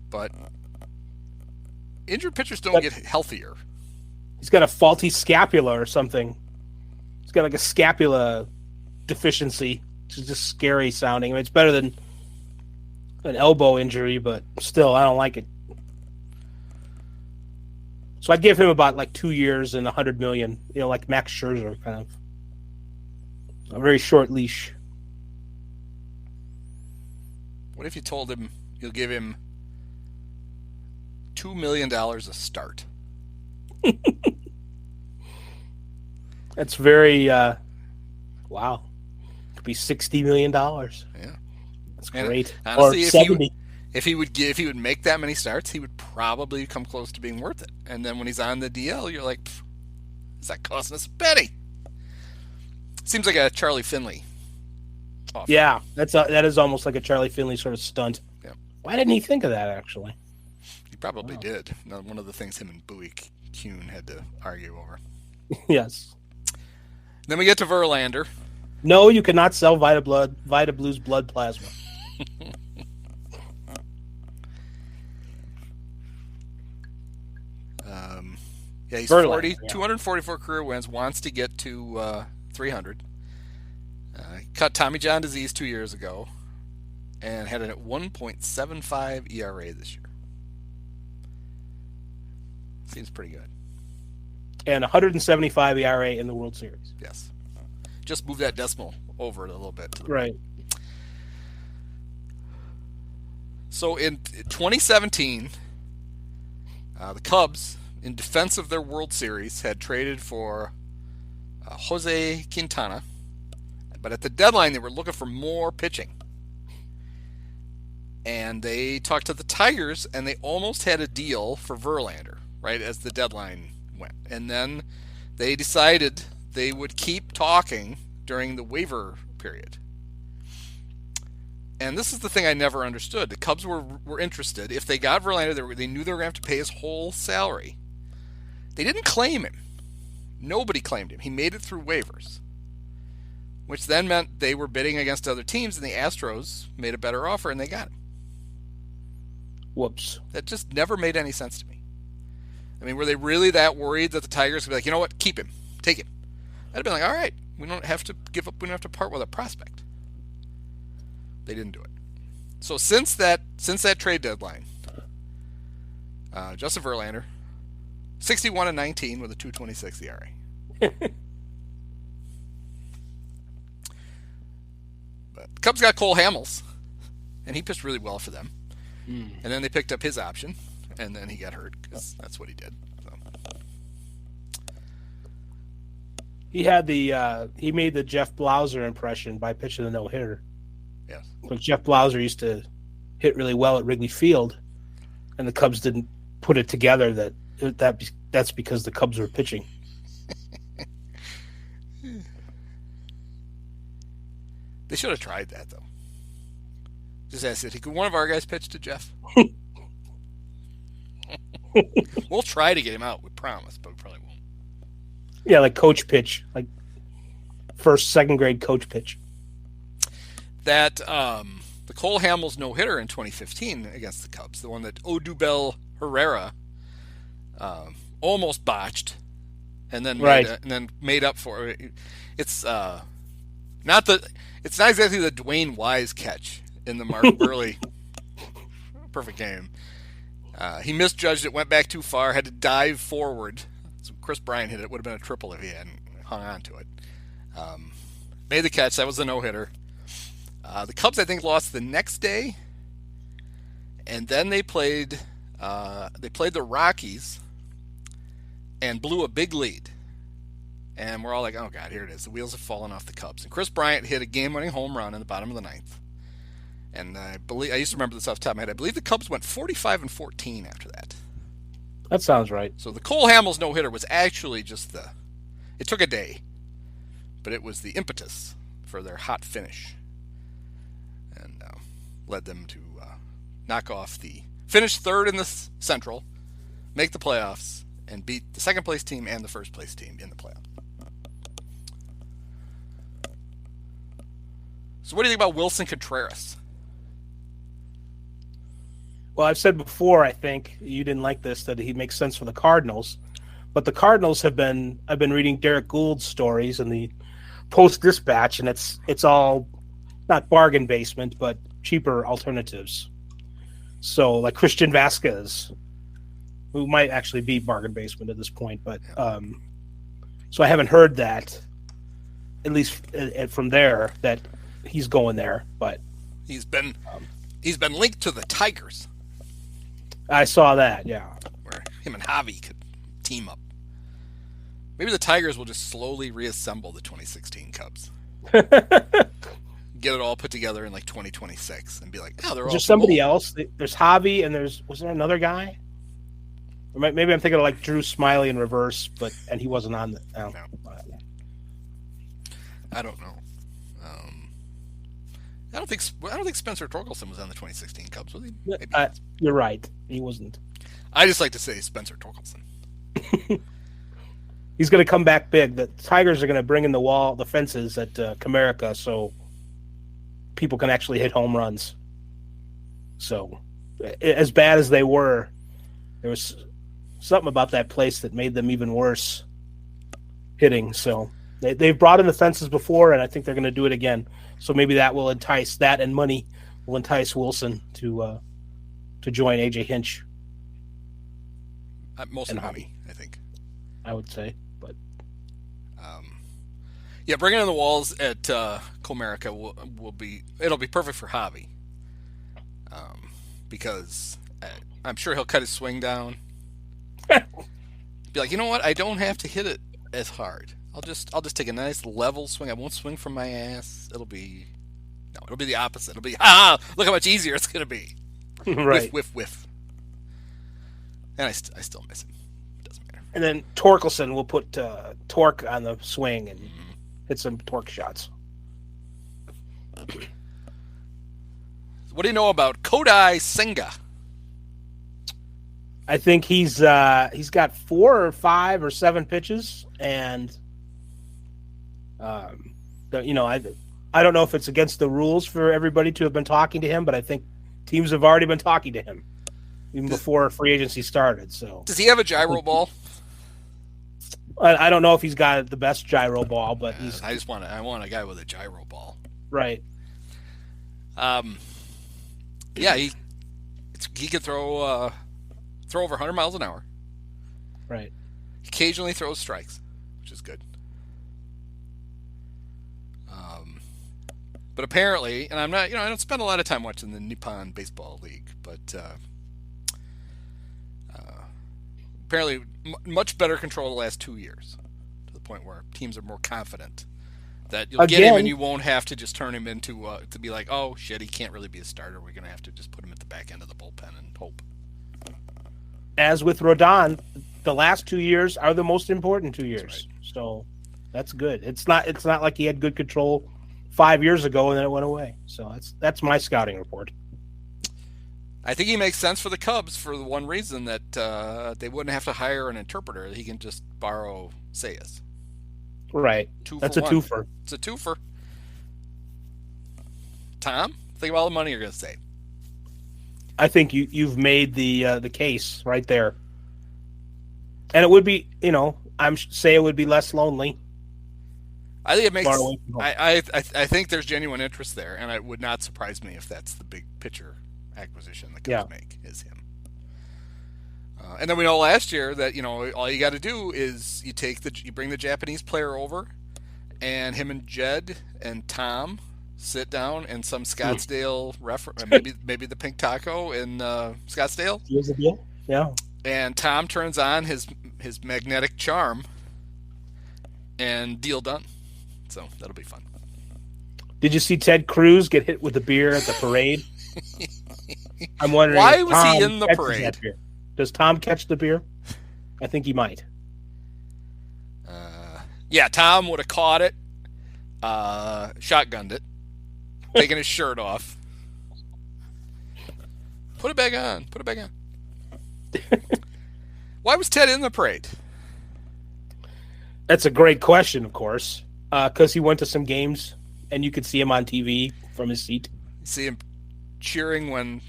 But injured pitchers don't get healthier. He's got a faulty scapula or something. He's got like a scapula deficiency, which is just scary sounding. I mean, it's better than an elbow injury, but still, I don't like it. So I'd give him about like 2 years and $100 million, like Max Scherzer, kind of a very short leash. What if you told him you'll give him $2 million a start? That's very wow. Could be $60 million. Yeah, that's great. And honestly, or 70. If he would make that many starts, he would probably come close to being worth it. And then when he's on the DL, you're like, is that costing us a penny? Seems like a Charlie Finley offer. Yeah, that is almost like a Charlie Finley sort of stunt. Yeah. Why didn't he think of that, actually? He probably did. One of the things him and Bowie Kuhn had to argue over. Yes. Then we get to Verlander. No, you cannot sell Vita Blue's blood plasma. Yeah, he's Verlander, 244 career wins, wants to get to 300. Cut Tommy John disease 2 years ago and had a 1.75 ERA this year. Seems pretty good. And 175 ERA in the World Series. Yes. Just move that decimal over a little bit. Right. So in 2017, the Cubs, in defense of their World Series, had traded for Jose Quintana. But at the deadline, they were looking for more pitching. And they talked to the Tigers, and they almost had a deal for Verlander, right, as the deadline went. And then they decided they would keep talking during the waiver period. And this is the thing I never understood. The Cubs were interested. If they got Verlander, they knew they were going to have to pay his whole salary. They didn't claim him. Nobody claimed him. He made it through waivers, which then meant they were bidding against other teams, and the Astros made a better offer, and they got him. Whoops. That just never made any sense to me. I mean, were they really that worried that the Tigers would be like, you know what, keep him, take him? I'd have been like, all right, we don't have to give up, we don't have to part with a prospect. They didn't do it. So since that trade deadline, Justin Verlander, 61-19 with a 2.26 ERA. But the Cubs got Cole Hamels, and he pitched really well for them. And then they picked up his option, and then he got hurt because that's what he did. So. He made the Jeff Blauser impression by pitching the no-hitter. Yes. But Jeff Blauser used to hit really well at Wrigley Field, and the Cubs didn't put it together that's because the Cubs were pitching. They should have tried that, though. Just ask it. Could one of our guys pitch to Jeff? We'll try to get him out, we promise, but we probably won't. Yeah, like coach pitch, like first, second grade coach pitch. That the Cole Hamels no-hitter in 2015 against the Cubs, the one that Odubel Herrera almost botched, and then made up for it. It's not exactly the Dwayne Wise catch in the Mark Burley perfect game. He misjudged it, went back too far, had to dive forward. So Chris Bryant hit it. It would have been a triple if he hadn't hung on to it. Made the catch. That was the no-hitter. The Cubs, I think, lost the next day, and then they played the Rockies and blew a big lead. And we're all like, oh, God, here it is. The wheels have fallen off the Cubs. And Chris Bryant hit a game-winning home run in the bottom of the ninth. And I used to remember this off the top of my head. I believe the Cubs went 45-14 after that. That sounds right. So the Cole Hamels no-hitter was actually just it took a day, but it was the impetus for their hot finish. And led them to finish third in the Central, make the playoffs, and beat the second-place team and the first-place team in the playoffs. So what do you think about Wilson Contreras? Well, I've said before, I think, you didn't like this, that he makes sense for the Cardinals. But the Cardinals I've been reading Derek Gould's stories in the Post-Dispatch, and it's all not bargain basement, but cheaper alternatives. So like Christian Vasquez, who might actually be bargain basement at this point, but so I haven't heard that, at least from there, that he's going there. But he's been linked to the Tigers. I saw that, yeah, where him and Javi could team up. Maybe the Tigers will just slowly reassemble the 2016 Cubs. Get it all put together in like 2026 and be like, oh, they're all just somebody else. There's Javi, and was there another guy? Or maybe I'm thinking of like Drew Smiley in reverse, and he wasn't on the. No. I don't know. I don't think Spencer Torkelson was on the 2016 Cubs, was he? Maybe. You're right. He wasn't. I just like to say Spencer Torkelson. He's going to come back big. The Tigers are going to bring in the fences at Comerica, so people can actually hit home runs. So, as bad as they were, there was something about that place that made them even worse hitting. So they've brought in the fences before, and I think they're going to do it again. So maybe that will entice, that and money will entice Wilson to join AJ Hinch. Mostly money, I think. I would say, but yeah, bringing in the walls at Comerica it'll be perfect for Javi, because I'm sure he'll cut his swing down. Be like, you know what? I don't have to hit it as hard. I'll just take a nice level swing. I won't swing from my ass. It'll be the opposite. It'll be look how much easier it's gonna be. Right. Whiff. And I still miss him. It doesn't matter. And then Torkelson will put torque on the swing and hit some torque shots. What do you know about Kodai Senga? I think he's got 4 or 5 or 7 pitches, and I don't know if it's against the rules for everybody to have been talking to him, but I think teams have already been talking to him even before free agency started. So does he have a gyro ball? I don't know if he's got the best gyro ball, but I want a guy with a gyro ball. Right. Yeah, he could throw over 100 miles an hour. Right. He occasionally throws strikes, which is good. But apparently, and I don't spend a lot of time watching the Nippon Baseball League, but apparently much better control the last 2 years, to the point where teams are more confident that you'll get him and you won't have to just turn him into to be like, oh shit, he can't really be a starter. We're going to have to just put him at the back end of the bullpen and hope. As with Rodon, the last 2 years are the most important 2 years. Right. So that's good. It's not like he had good control 5 years ago and then it went away. So that's my scouting report. I think he makes sense for the Cubs for the one reason that they wouldn't have to hire an interpreter. He can just borrow Sayas. Right. That's a twofer. It's a twofer. Tom, think about all the money you're going to save. I think you've made the case right there. And it would be, it would be less lonely. I think it makes. I think there's genuine interest there, and it would not surprise me if that's the big pitcher acquisition the Cubs make is him. And then we know last year that all you got to do is you bring the Japanese player over, and him and Jed and Tom sit down in some Scottsdale maybe the Pink Taco in Scottsdale. Here's the deal. Yeah. And Tom turns on his magnetic charm, and deal done. So that'll be fun. Did you see Ted Cruz get hit with a beer at the parade? I'm wondering why was he in the parade? Does Tom catch the beer? I think he might. Yeah, Tom would have caught it, shotgunned it, taken his shirt off. Put it back on. Why was Ted in the parade? That's a great question, of course, because he went to some games, and you could see him on TV from his seat. You see him cheering when...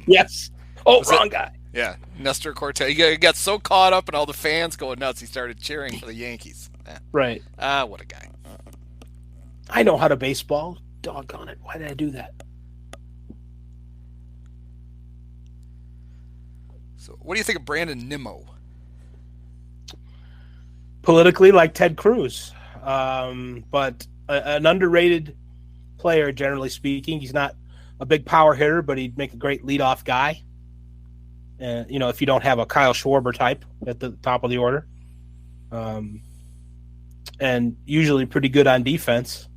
yes. Oh, wrong guy. Yeah, Nestor Cortez. He got so caught up in all the fans going nuts, he started cheering for the Yankees. Yeah. Right. What a guy. I know how to baseball. Doggone it. Why did I do that? So, what do you think of Brandon Nimmo? Politically, like Ted Cruz, but an underrated player, generally speaking. He's not a big power hitter, but he'd make a great leadoff guy. If you don't have a Kyle Schwarber type at the top of the order, and usually pretty good on defense.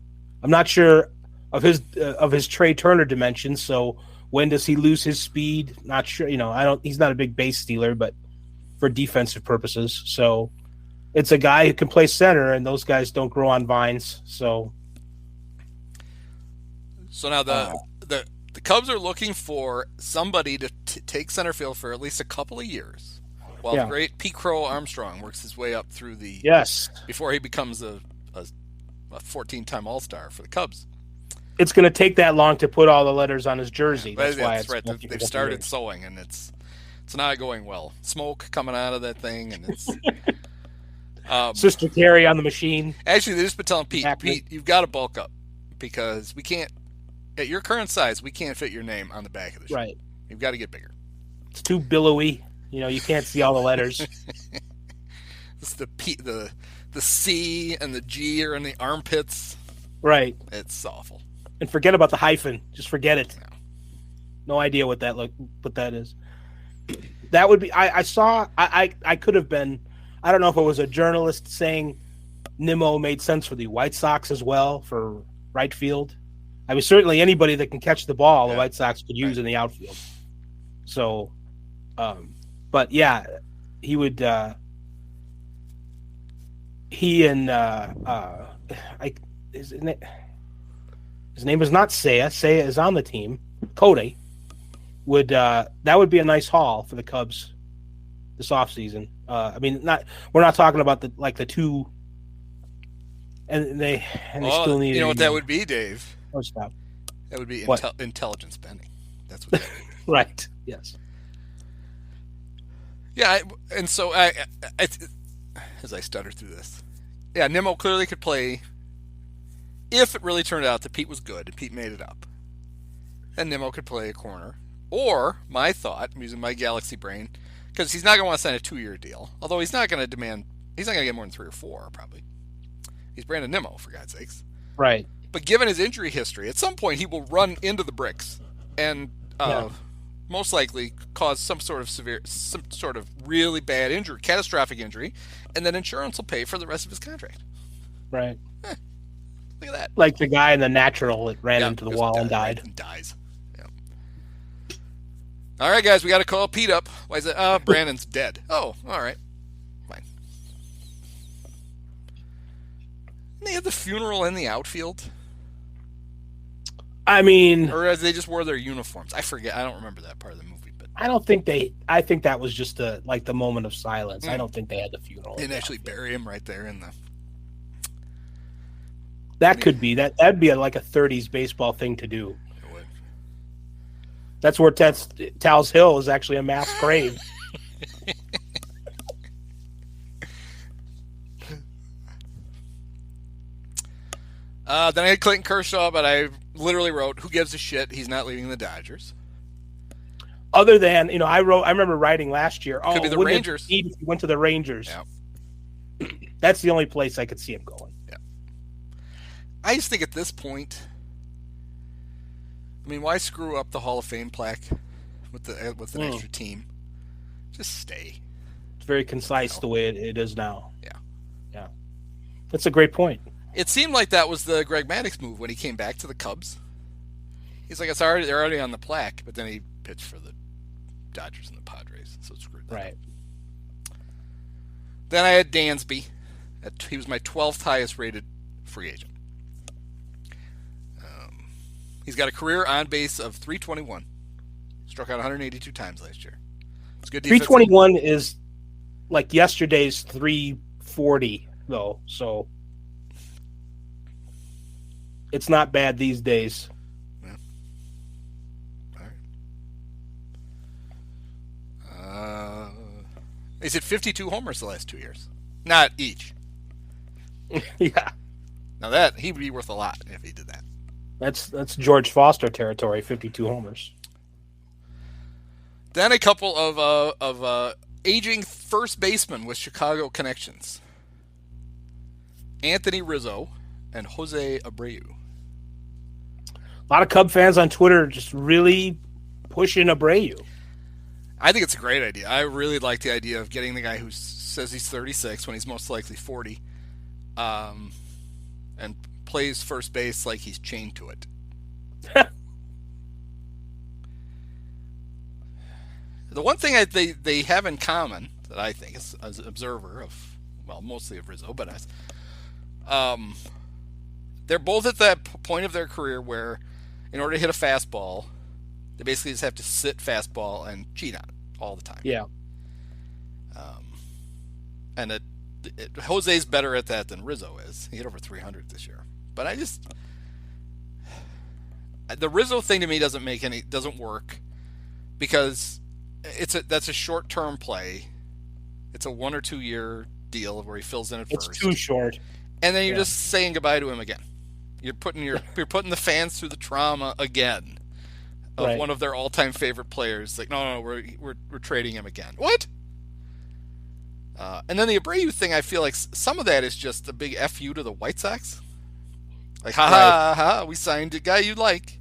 I'm not sure of his Trey Turner dimensions. So when does he lose his speed? Not sure. He's not a big base stealer, but for defensive purposes. So it's a guy who can play center, and those guys don't grow on vines. So now the Cubs are looking for somebody to take center field for at least a couple of years, while the great Pete Crow Armstrong works his way up through the before he becomes a 14-time All-Star for the Cubs. It's going to take that long to put all the letters on his jersey. That's right. They've started sewing, and it's not going well. Smoke coming out of that thing, and it's Sister Carrie on the machine. Actually, they just been telling Pete, you've got to bulk up because we can't. At your current size, we can't fit your name on the back of the shirt. Right. You've got to get bigger. It's too billowy. You can't see all the letters. It's the C and the G are in the armpits. Right. It's awful. And forget about the hyphen. Just forget it. No idea what that is. That would be. I saw. I could have been. I don't know if it was a journalist saying Nimmo made sense for the White Sox as well for right field. I mean, certainly anybody that can catch the ball, the White Sox could use in the outfield. So, but yeah, he would. He and his name is not Seiya. Seiya is on the team. Cody would that would be a nice haul for the Cubs this offseason. I mean, we're not talking about the two, and they still need. You know what that would be, Dave? Oh, stop. That would be intelligent spending. That's what. That would be. Right. Yes. Yeah, and so as I stutter through this, Nimmo clearly could play. If it really turned out that Pete was good and Pete made it up, then Nimmo could play a corner. Or my thought, I'm using my galaxy brain, because he's not going to want to sign a 2-year deal. Although he's not going to get more than 3 or 4 probably. He's Brandon Nimmo, for God's sakes. Right. But given his injury history, at some point he will run into the bricks and most likely cause some sort of really bad injury, catastrophic injury, and then insurance will pay for the rest of his contract. Right. Look at that. Like the guy in The Natural that ran into the wall and died. And dies. Yeah. All right, guys, we got to call Pete up. Why is it? Brandon's dead. Oh, all right. Fine. Didn't they have the funeral in the outfield? I mean, or as they just wore their uniforms. I forget. I don't remember that part of the movie, but I don't think I think that was just the moment of silence. I don't think they had the funeral. They didn't actually bury him right there in the. That could be that'd be like a 30s baseball thing to do. It would. That's where Tal's Hill is actually a mass grave. Then I had Clayton Kershaw, but I literally wrote, "Who gives a shit? He's not leaving the Dodgers." Other than I remember writing last year. Could be the Rangers. If he went to the Rangers. Yeah. That's the only place I could see him going. Yeah. I just think at this point, I mean, why screw up the Hall of Fame plaque with an extra team? Just stay. It's very concise the way it is now. Yeah. Yeah. That's a great point. It seemed like that was the Greg Maddux move when he came back to the Cubs. He's like, they're already on the plaque, but then he pitched for the Dodgers and the Padres, so it screwed that right. up. Then I had Dansby. He was my 12th highest rated free agent. He's got a career on base of 321. Struck out 182 times last year. It's good defense. 321 is like yesterday's 340, though, so it's not bad these days. Yeah. All He's hit 52 homers the last 2 years. Not each. Yeah. Now that he'd be worth a lot if he did that. That's George Foster territory, 52 homers. Then a couple of aging first basemen with Chicago connections. Anthony Rizzo and Jose Abreu. A lot of Cub fans on Twitter just really pushing Abreu. I think it's a great idea. I really like the idea of getting the guy who says he's 36 when he's most likely 40, and plays first base like he's chained to it. The one thing they have in common that I think, as an observer of, well, mostly of Rizzo, but they're both at that point of their career where, in order to hit a fastball, they basically just have to sit fastball and cheat on it all the time. Yeah. And Jose's better at that than Rizzo is. He hit over 300 this year. But the Rizzo thing to me doesn't work because that's a short-term play. It's a 1 or 2 year deal where he fills in at first. It's too short. And then you're just saying goodbye to him again. You're putting the fans through the trauma again of one of their all-time favorite players. Like, no, we're trading him again. What? And then the Abreu thing, I feel like some of that is just a big FU to the White Sox. Like, ha, we signed a guy you like.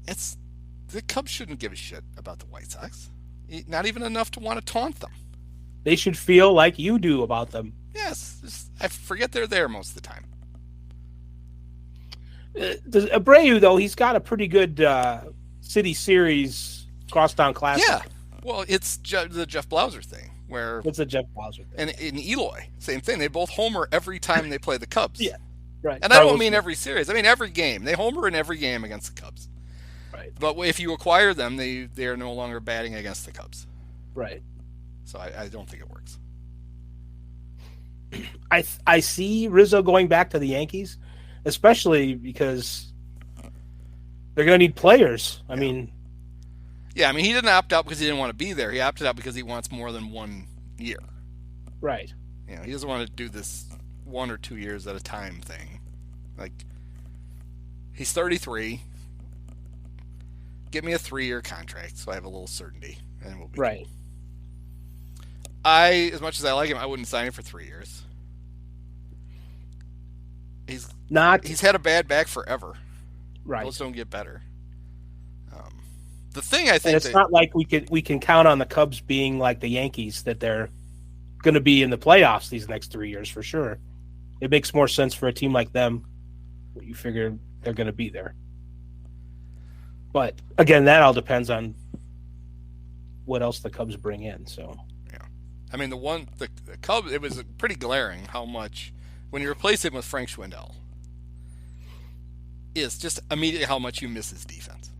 The Cubs shouldn't give a shit about the White Sox. Not even enough to want to taunt them. They should feel like you do about them. Yes. I forget they're there most of the time. Abreu, though, he's got a pretty good City Series Crosstown Classic. Yeah. Well, it's the Jeff Blauser thing. It's a Jeff Blauser thing. And in Eloy, same thing. They both homer every time they play the Cubs. Yeah. Right. And I don't mean every series. I mean every game. They homer in every game against the Cubs. Right. But if you acquire them, they are no longer batting against the Cubs. Right. So I don't think it works. I see Rizzo going back to the Yankees, especially because they're going to need players. I mean, he didn't opt out because he didn't want to be there. He opted out because he wants more than 1 year. Right. He doesn't want to do this 1 or 2 years at a time thing. Like, he's 33. Give me a 3-year contract so I have a little certainty, and we'll be right. Cool. As much as I like him, I wouldn't sign him for 3 years. He's had a bad back forever. Right. Those don't get better. The thing I think, and it's not like we can count on the Cubs being like the Yankees, that they're going to be in the playoffs these next 3 years for sure. It makes more sense for a team like them. You figure they're going to be there. But again, that all depends on what else the Cubs bring in. So, yeah, I mean the Cubs. It was pretty glaring how much when you replace him with Frank Schwindel, is just immediately how much you miss his defense.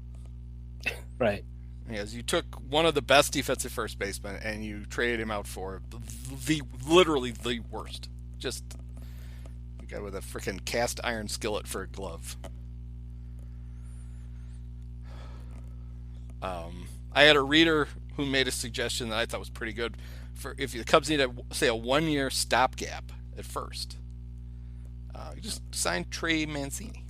Right. Because you took one of the best defensive first basemen and you traded him out for literally the worst. Just a guy with a freaking cast iron skillet for a glove. I had a reader who made a suggestion that I thought was pretty good. For if the Cubs need a 1-year stopgap at first, you just sign Trey Mancini.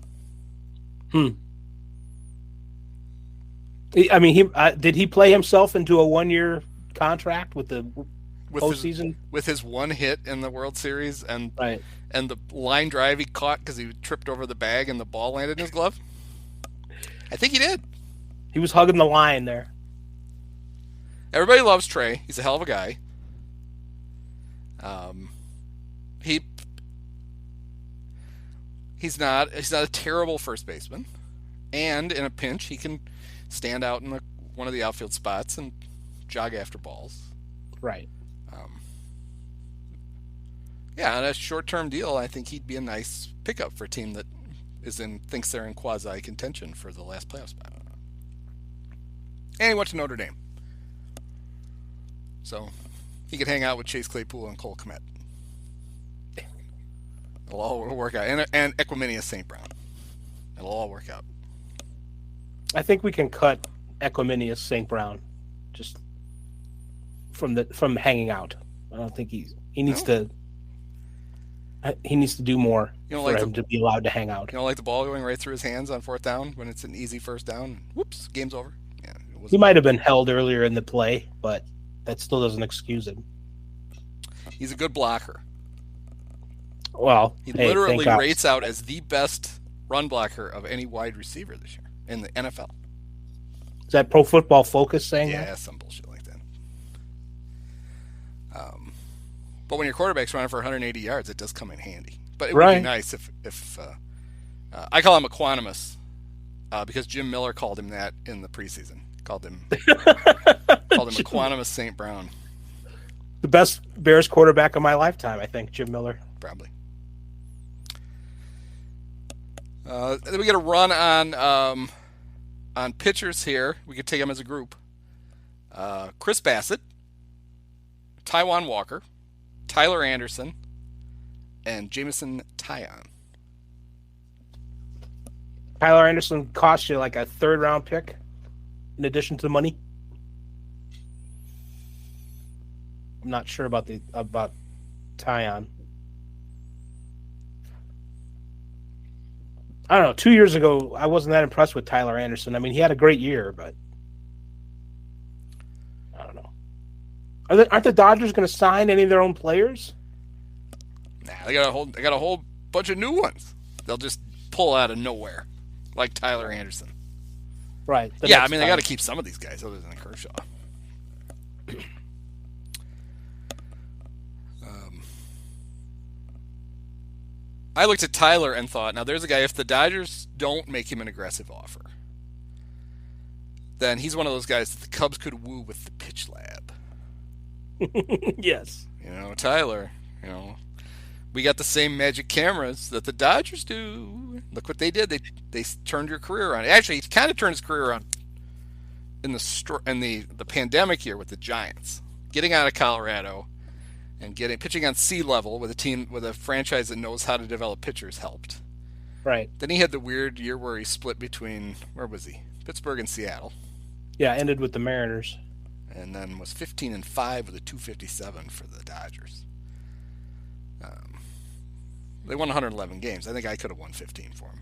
I mean, did he play himself into a 1-year contract with the postseason? With his 1 hit in the World Series and right. And the line drive he caught because he tripped over the bag and the ball landed in his glove? I think he did. He was hugging the line there. Everybody loves Trey. He's a hell of a guy. He's not a terrible first baseman, and in a pinch he can stand out in one of the outfield spots and jog after balls. Right. On a short-term deal, I think he'd be a nice pickup for a team that thinks they're in quasi contention for the last playoff spot. And he went to Notre Dame, so he could hang out with Chase Claypool and Cole Kmet. It'll all work out. And Equiminius St. Brown. It'll all work out. I think we can cut Equiminius St. Brown just from hanging out. I don't think he needs to. He needs to do more for him to be allowed to hang out. You don't like the ball going right through his hands on fourth down when it's an easy first down. Whoops, game's over. Yeah, he might have been held earlier in the play, but that still doesn't excuse him. He's a good blocker. Well, he literally rates out as the best run blocker of any wide receiver this year in the NFL. Is that Pro Football Focus saying that? Yeah, some bullshit like that. But when your quarterback's running for 180 yards, it does come in handy. But it would be nice if I call him equanimous because Jim Miller called him that in the preseason. Called him equanimous St. Brown. The best Bears quarterback of my lifetime, I think, Jim Miller. Probably. Then we get a run on pitchers here. We could take them as a group. Chris Bassett, Taijuan Walker, Tyler Anderson, and Jameson Taillon. Tyler Anderson cost you like a third-round pick in addition to the money. I'm not sure about Taillon. I don't know. 2 years ago, I wasn't that impressed with Tyler Anderson. I mean, he had a great year, but I don't know. Aren't the Dodgers going to sign any of their own players? Nah, they got a whole bunch of new ones. They'll just pull out of nowhere, like Tyler Anderson. Right. Yeah, I mean, they got to keep some of these guys other than Kershaw. I looked at Tyler and thought, now there's a guy, if the Dodgers don't make him an aggressive offer, then he's one of those guys that the Cubs could woo with the pitch lab. Yes. Tyler, we got the same magic cameras that the Dodgers do. Look what they did. They turned your career around. Actually, he kind of turned his career around in the pandemic year with the Giants. Getting out of Colorado and pitching on sea level with a franchise that knows how to develop pitchers helped. Right. Then he had the weird year where he split between, where was he? Pittsburgh and Seattle. Yeah, ended with the Mariners. And then was 15-5 with a 257 for the Dodgers. They won 111 games. I think I could have won 15 for him.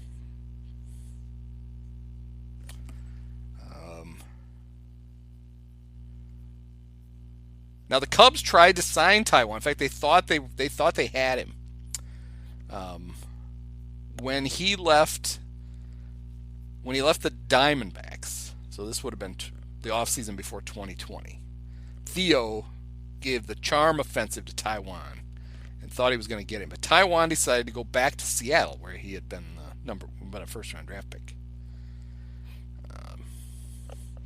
Now the Cubs tried to sign Taijuan. In fact, they thought they had him. When he left the Diamondbacks, so this would have been the offseason before 2020. Theo gave the charm offensive to Taijuan and thought he was going to get him, but Taijuan decided to go back to Seattle, where he had been a first-round draft pick.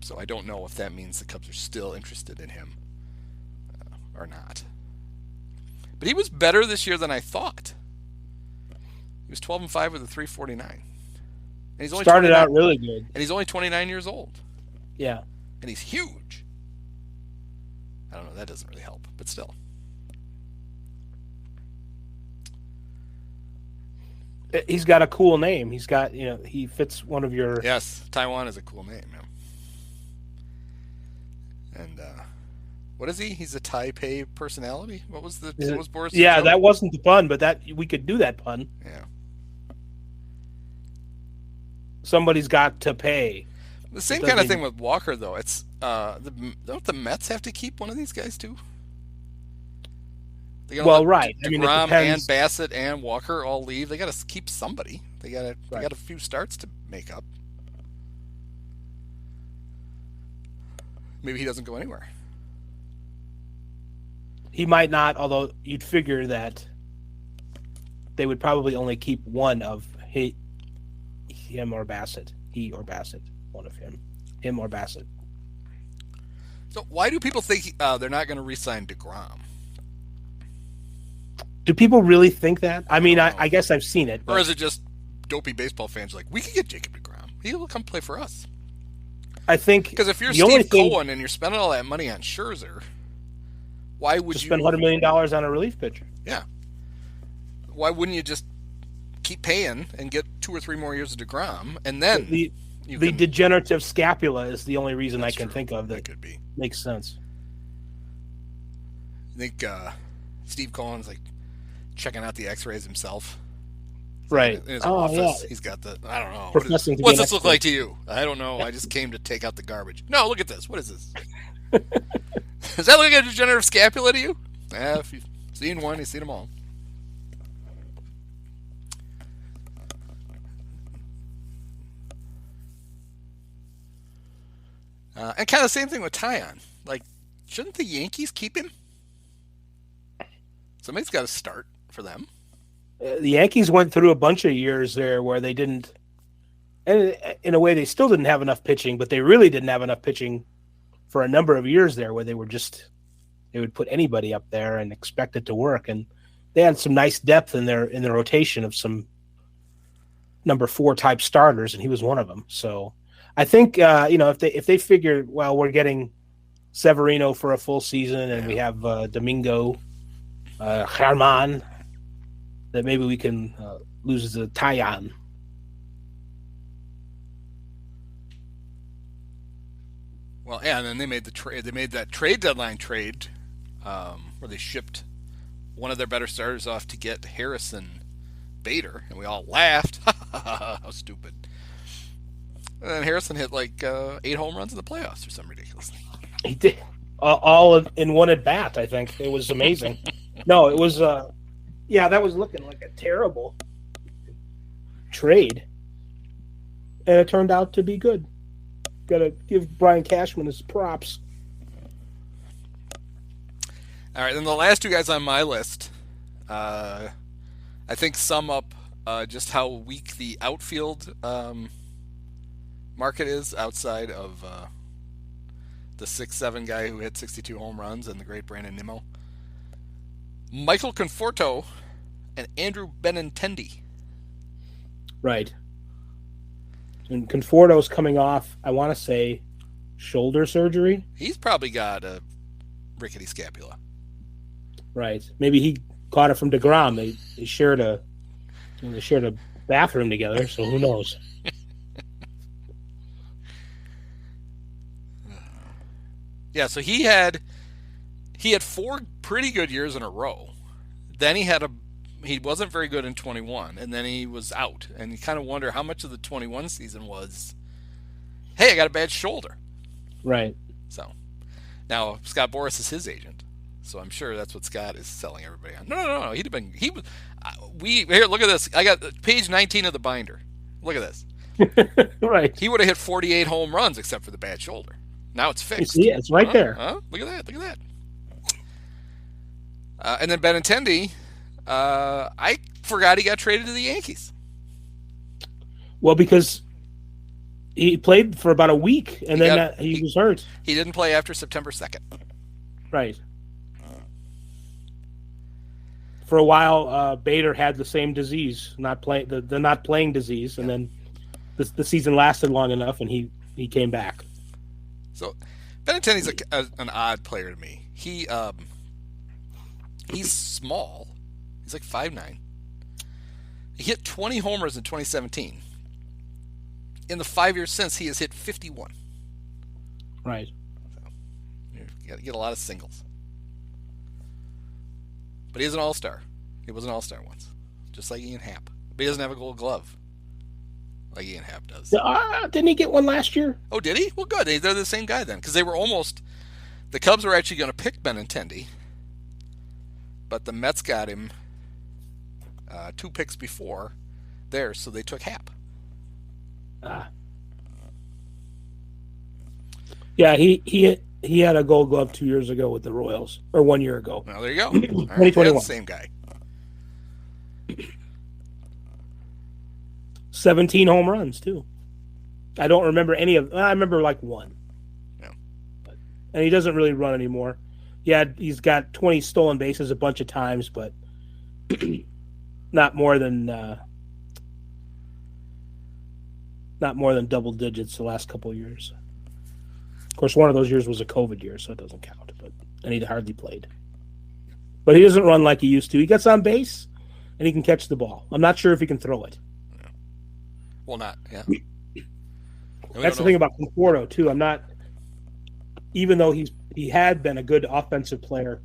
So I don't know if that means the Cubs are still interested in him or not. But he was better this year than I thought. He was 12-5 with a 349. And he's only started out really good. And he's only 29 years old. Yeah. And he's huge. I don't know, that doesn't really help, but still. He's got a cool name. He's got, he fits one of your... Yes, Taijuan is a cool name, yeah. And, what is he? He's a Taipei personality? What was Boras? Yeah, that wasn't the pun, but we could do that pun. Yeah. Somebody's got to pay. The same kind of thing with Walker, though. It's don't the Mets have to keep one of these guys too? Right. DeGrom and Bassett and Walker all leave. They got to keep somebody. They got a few starts to make up. Maybe he doesn't go anywhere. He might not, although you'd figure that they would probably only keep one of him or Bassett. He or Bassett. One of him or Bassett. So why do people think they're not going to re-sign DeGrom? Do people really think that? I mean, I guess I've seen it. Or is it just dopey baseball fans like, we could get Jacob DeGrom. He'll come play for us. I think... Because if you're Steve Cohen and you're spending all that money on Scherzer, why would you... spend $100 million on a relief pitcher? Yeah. Why wouldn't you just keep paying and get 2 or 3 more years of DeGrom, and then... The degenerative scapula is the only reason I can think of that could be. Makes sense. I think Steve Cohen's like checking out the X-rays himself. Right. In his office, yeah. He's got the, I don't know. Professing to What's be an this look expert. like to you? I don't know. I just came to take out the garbage. No, look at this. What is this? Does that look like a degenerative scapula to you? If you've seen one, you've seen them all. And kind of the same thing with Tyon. Like, shouldn't the Yankees keep him? Somebody's got to start for them. The Yankees went through a bunch of years there where they didn't, and in a way they still didn't have enough pitching, but they really didn't have enough pitching for a number of years there where they would put anybody up there and expect it to work. And they had some nice depth in their rotation of some number 4 type starters, and he was one of them. So I think if they figure, well, we're getting Severino for a full season and we have Domingo, Germán, that maybe we can lose the Tyon. Well, yeah, and then they made the trade. They made that trade deadline trade where they shipped one of their better starters off to get Harrison Bader, and we all laughed. How stupid! And then Harrison hit like 8 home runs in the playoffs or some ridiculous thing. He did all in one at bat. I think it was amazing. No, it was. That was looking like a terrible trade, and it turned out to be good. Got to give Brian Cashman his props. All right, then the last 2 guys on my list, I think sum up just how weak the outfield market is outside of the 6'7" guy who hit 62 home runs and the great Brandon Nimmo. Michael Conforto and Andrew Benintendi. Right. And Conforto's coming off, I want to say, shoulder surgery. He's probably got a rickety scapula. Right. Maybe he caught it from DeGrom. They shared a bathroom together, so who knows? Yeah, so he had 4 pretty good years in a row. Then he wasn't very good in 21, and then he was out. And you kind of wonder how much of the 21 season was, hey, I got a bad shoulder. Right. So now Scott Boras is his agent, so I'm sure that's what Scott is selling everybody on. No. Here, look at this. I got page 19 of the binder. Look at this. Right. He would have hit 48 home runs except for the bad shoulder. Now it's fixed. Yeah, it's right there. Look at that. And then Benintendi, I forgot he got traded to the Yankees. Well, because he played for about a week, and then he was hurt. He didn't play after September 2nd. Right. For a while, Bader had the same disease, the not playing disease, and then the season lasted long enough, and he came back. So Benintendi's an odd player to me. He's small. He's like 5'9". He hit 20 homers in 2017. In the 5 years since, he has hit 51. Right. So, you got to get a lot of singles. But he's an all-star. He was an all-star once, just like Ian Happ. But he doesn't have a Gold Glove like Ian Happ does. Didn't he get one last year? Oh, did he? Well, good. They're the same guy then, because they were almost. The Cubs were actually going to pick Benintendi, but the Mets got him 2 picks before theirs, so they took Happ. Yeah, he had a Gold Glove 2 years ago with the Royals, or 1 year ago. Well, there you go. 2021. The same guy. 17 home runs too. I don't remember any of. I remember like 1. Yeah. And he doesn't really run anymore. He's got 20 stolen bases a bunch of times, but not more than double digits the last couple of years. Of course, one of those years was a COVID year, so it doesn't count. And he hardly played. But he doesn't run like he used to. He gets on base, and he can catch the ball. I'm not sure if he can throw it. Yeah. Well, not. Yeah. That's the thing about Conforto too. I'm not, even though he had been a good offensive player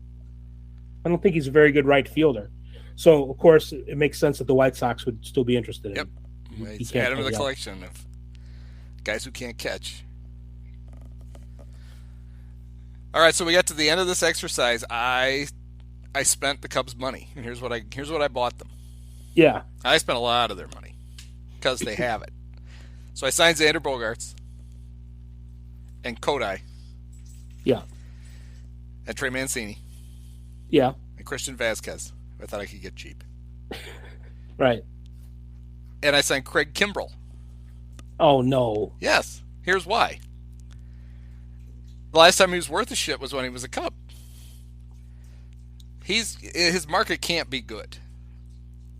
I don't think he's a very good right fielder. So, of course, it makes sense that the White Sox would still be interested in him. Yep. He's add him to the collection of guys who can't catch. All right, so we got to the end of this exercise. I spent the Cubs' money, and here's what I bought them. Yeah. I spent a lot of their money because they have it. So I signed Xander Bogaerts and Kodai. Yeah. And Trey Mancini. Yeah. And Christian Vasquez. I thought I could get cheap. Right. And I signed Craig Kimbrell. Oh, no. Yes. Here's why. The last time he was worth a shit was when he was a Cub. His market can't be good.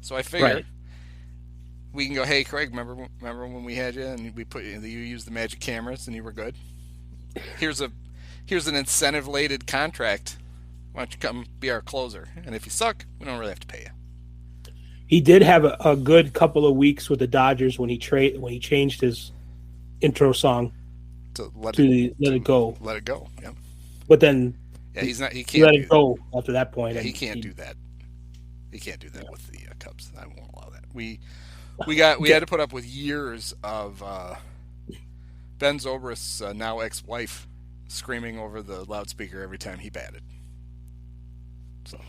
So I figured we can go, hey, Craig, remember when we had you and we put you used the magic cameras and you were good? Here's an incentive-laden contract. Why don't you come be our closer? And if you suck, we don't really have to pay you. He did have a good couple of weeks with the Dodgers when he changed his intro song to let it go. Let it go. Yeah. But then he can't let it go after that point. Yeah, he can't do that. He can't do that with the Cubs. I won't allow that. We had to put up with years of Ben Zobrist's now ex-wife screaming over the loudspeaker every time he batted. So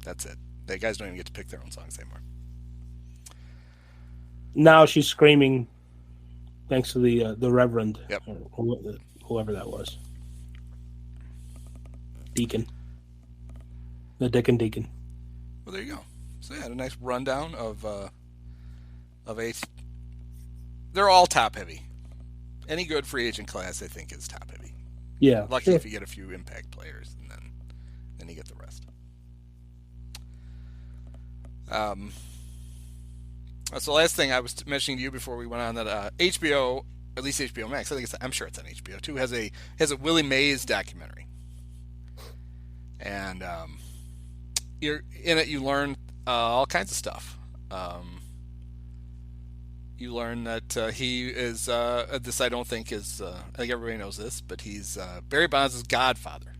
that's it. The guys don't even get to pick their own songs anymore. Now she's screaming, thanks to the Reverend, yep. or whoever that was, Deacon, the Deacon. Well, there you go. So yeah, a nice rundown of eight. They're all top heavy. Any good free agent class, I think, is top heavy. Yeah, lucky if you get a few impact players, and then you get the rest. So last thing I was mentioning to you before we went on that HBO, at least HBO Max, I'm sure it's on HBO too, has a Willie Mays documentary, and you're in it. You learn all kinds of stuff. You learn that he is this. I don't think is. I think everybody knows this, but he's Barry Bonds' godfather.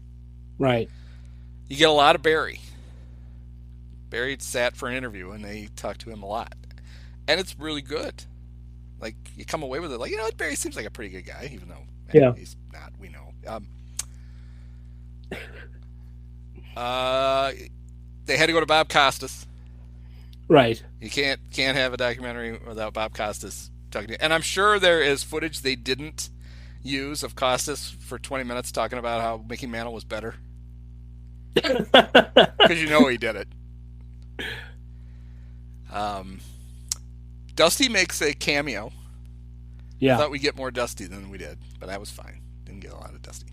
Right. You get a lot of Barry. Barry sat for an interview, and they talked to him a lot, and it's really good. Like you come away with it, like Barry seems like a pretty good guy, even though he's not. We know. They had to go to Bob Costas. Right. You can't have a documentary without Bob Costas talking to you. And I'm sure there is footage they didn't use of Costas for 20 minutes talking about how Mickey Mantle was better. Because he did it. Dusty makes a cameo. Yeah. I thought we'd get more Dusty than we did, but that was fine. Didn't get a lot of Dusty.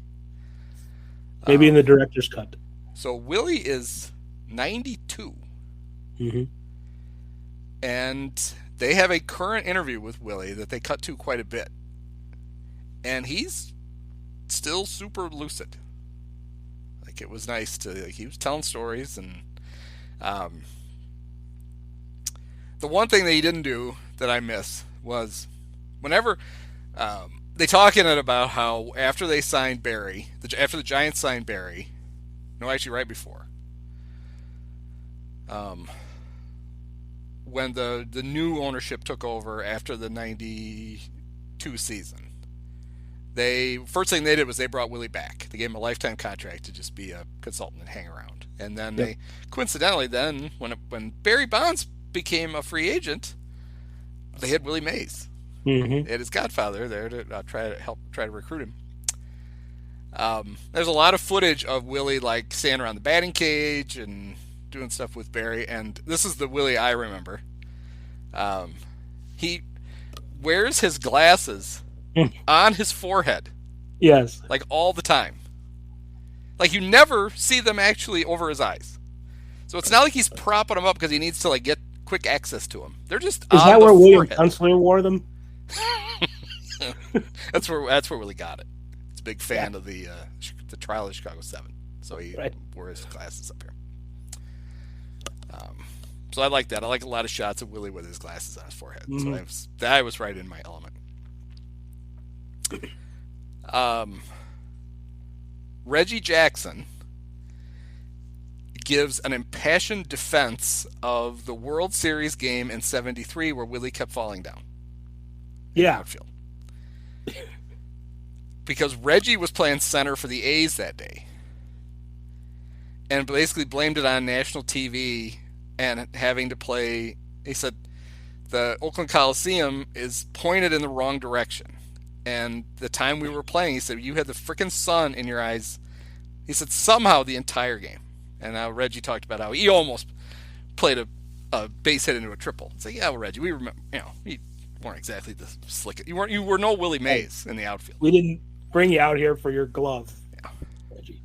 Maybe in the director's cut. So Willie is 92. Mm-hmm. And they have a current interview with Willie that they cut to quite a bit. And he's still super lucid. Like, it was nice he was telling stories. And the one thing that he didn't do that I miss was whenever they talk in it about how after they signed Barry, after the Giants signed Barry, no, actually right before, when the new ownership took over after the 92 season, first thing they did was they brought Willie back. They gave him a lifetime contract to just be a consultant and hang around. And then they coincidentally when Barry Bonds became a free agent, they had Willie Mays. Mm-hmm. They had his godfather there to try to recruit him. There's a lot of footage of Willie like standing around the batting cage and doing stuff with Barry, and this is the Willie I remember. He wears his glasses on his forehead. Yes. Like all the time. Like you never see them actually over his eyes. So it's not like he's propping them up because he needs to like get quick access to them. They're just Is on that the where William forehead. Gunslinger wore them? That's where Willie got it. He's a big fan of the trial of Chicago 7. So he wore his glasses up here. So I like that. I like a lot of shots of Willie with his glasses on his forehead. Mm-hmm. So that was right in my element. Reggie Jackson gives an impassioned defense of the World Series game in '73 where Willie kept falling down. Yeah. Outfield. Because Reggie was playing center for the A's that day. And basically blamed it on national TV and having to play. He said the Oakland Coliseum is pointed in the wrong direction. And the time we were playing, he said, you had the frickin' sun in your eyes. He said somehow the entire game. And now Reggie talked about how he almost played a base hit into a triple. It's like, yeah, well, Reggie, we remember, you weren't exactly the slick. You were no Willie Mays in the outfield. We didn't bring you out here for your glove, yeah. Reggie.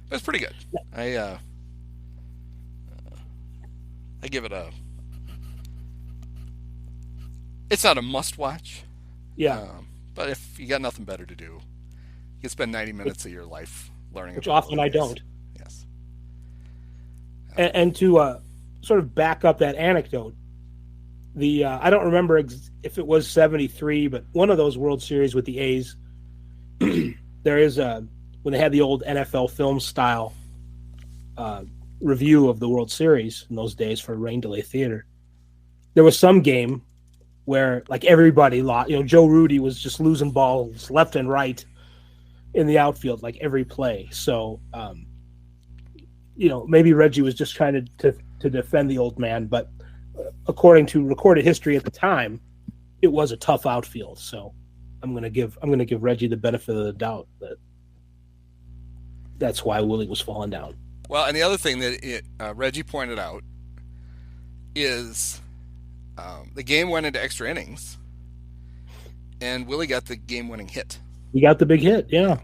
But it's pretty good. I give it a. It's not a must-watch. Yeah. But if you got nothing better to do, you can spend 90 minutes of your life learning. Which often I don't. Yes. And to sort of back up that anecdote, I don't remember if it was 73, but one of those World Series with the A's, there is when they had the old NFL film style review of the World Series in those days for rain delay theater. There was some game where like everybody lost. Joe Rudy was just losing balls left and right in the outfield, like every play. So, maybe Reggie was just trying to defend the old man, but according to recorded history at the time, it was a tough outfield. So I'm going to give Reggie the benefit of the doubt that's why Willie was falling down. Well, and the other thing that Reggie pointed out is the game went into extra innings, and Willie got the game-winning hit. He got the big hit, yeah.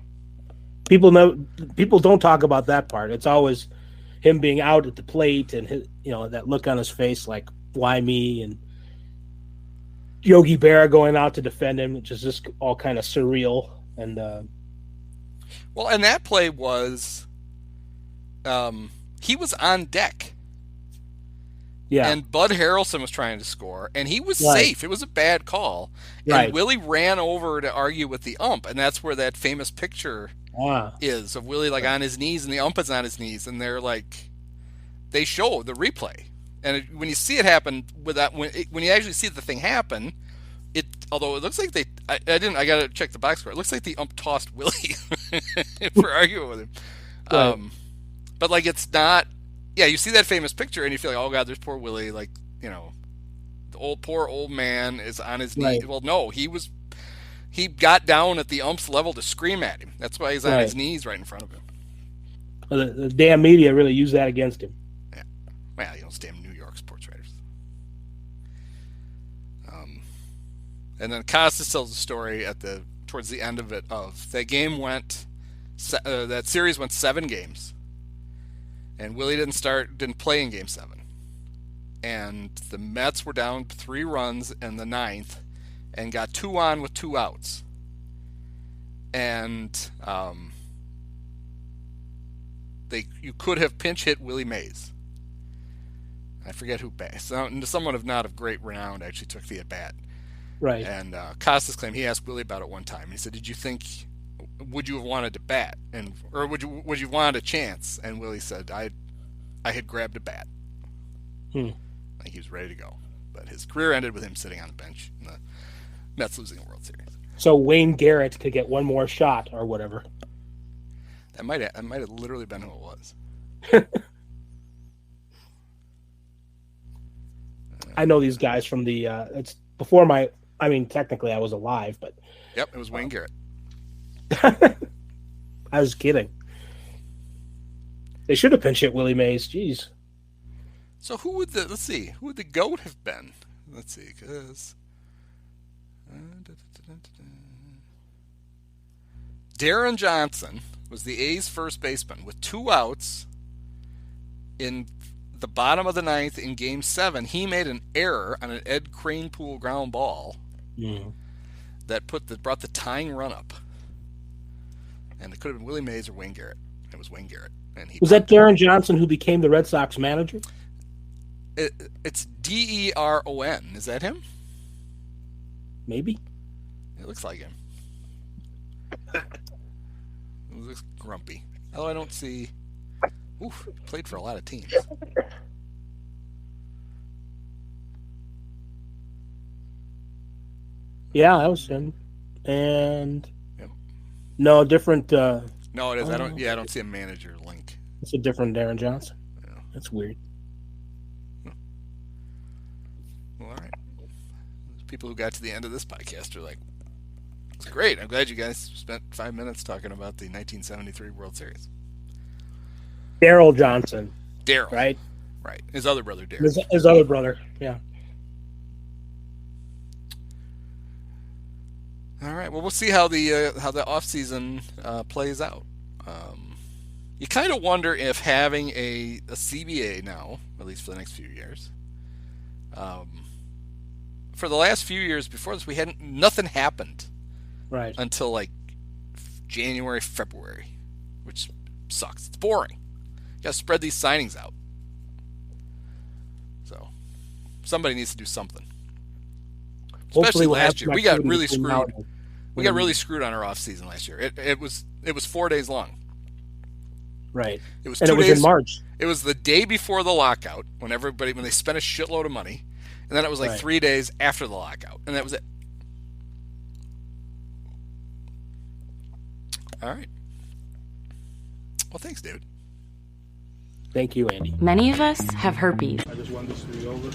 People don't talk about that part. It's always him being out at the plate and that look on his face like, why me? And Yogi Berra going out to defend him, which is just all kind of surreal. And well, and that play was he was on deck. Yeah. And Bud Harrelson was trying to score, and he was safe. It was a bad call. And Willie ran over to argue with the ump, and that's where that famous picture is of Willie like on his knees, and the ump is on his knees, and they're like, they show the replay. And when you see it happen, when you actually see the thing happen, although it looks like I got to check the box score. It looks like the ump tossed Willie for arguing with him. Right. But like it's not. Yeah, you see that famous picture and you feel like, oh God, there's poor Willie. Like, the poor old man is on his knees. Well, no, he got down at the ump's level to scream at him. That's why he's on his knees right in front of him. Well, the damn media really used that against him. Yeah. Well, it's damn New York sports writers. And then Costas tells the story towards the end of it that game that series went 7 games. And Willie didn't play in Game 7. And the Mets were down 3 runs in the 9th and got 2 on with 2 outs. And you could have pinch hit Willie Mays. I forget who bat. Someone of great renown actually took the at-bat. Right. And Costas claimed he asked Willie about it one time. He said, would you have wanted to bat? Or would you have wanted a chance? And Willie said, I had grabbed a bat. Like he was ready to go. But his career ended with him sitting on the bench and the Mets losing the World Series. So Wayne Garrett could get one more shot or whatever. That might have literally been who it was. I know these guys from the it's before technically I was alive, but yep, it was Wayne Garrett. I was kidding. They should have pinch hit Willie Mays. Jeez. So who would the GOAT have been? Let's see, because Darren Johnson was the A's first baseman with 2 outs in the bottom of the 9th in Game 7. He made an error on an Ed Kranepool ground ball that brought the tying run up. And it could have been Willie Mays or Wayne Garrett. It was Wayne Garrett. And was that Darren Johnson who became the Red Sox manager? It's Deron. Is that him? Maybe. It looks like him. It looks grumpy. Although I don't see. Oof, played for a lot of teams. Yeah, that was him. And Yep. no, different. No, it is. I don't see a manager link. It's a different Darren Johnson. Yeah. That's weird. Well, all right. People who got to the end of this podcast are like, it's great. I'm glad you guys spent 5 minutes talking about the 1973 World Series. Daryl Johnson. Daryl. Right? Right. His other brother, Daryl. His other brother, yeah. All right. Well, we'll see how the offseason plays out. You kind of wonder if having a CBA now, at least for the next few years, for the last few years before this, nothing happened, right, until like January, February, which sucks. It's boring. You got to spread these signings out. So somebody needs to do something. Especially last year, we got really screwed. We got really screwed on our off season last year. It was 4 days long. Right. It was 2 days. It was in March. It was the day before the lockout when they spent a shitload of money, and then it was like 3 days after the lockout, and that was it. All right. Well, thanks, David. Thank you, Andy. Many of us have herpes. I just wanted this to be over.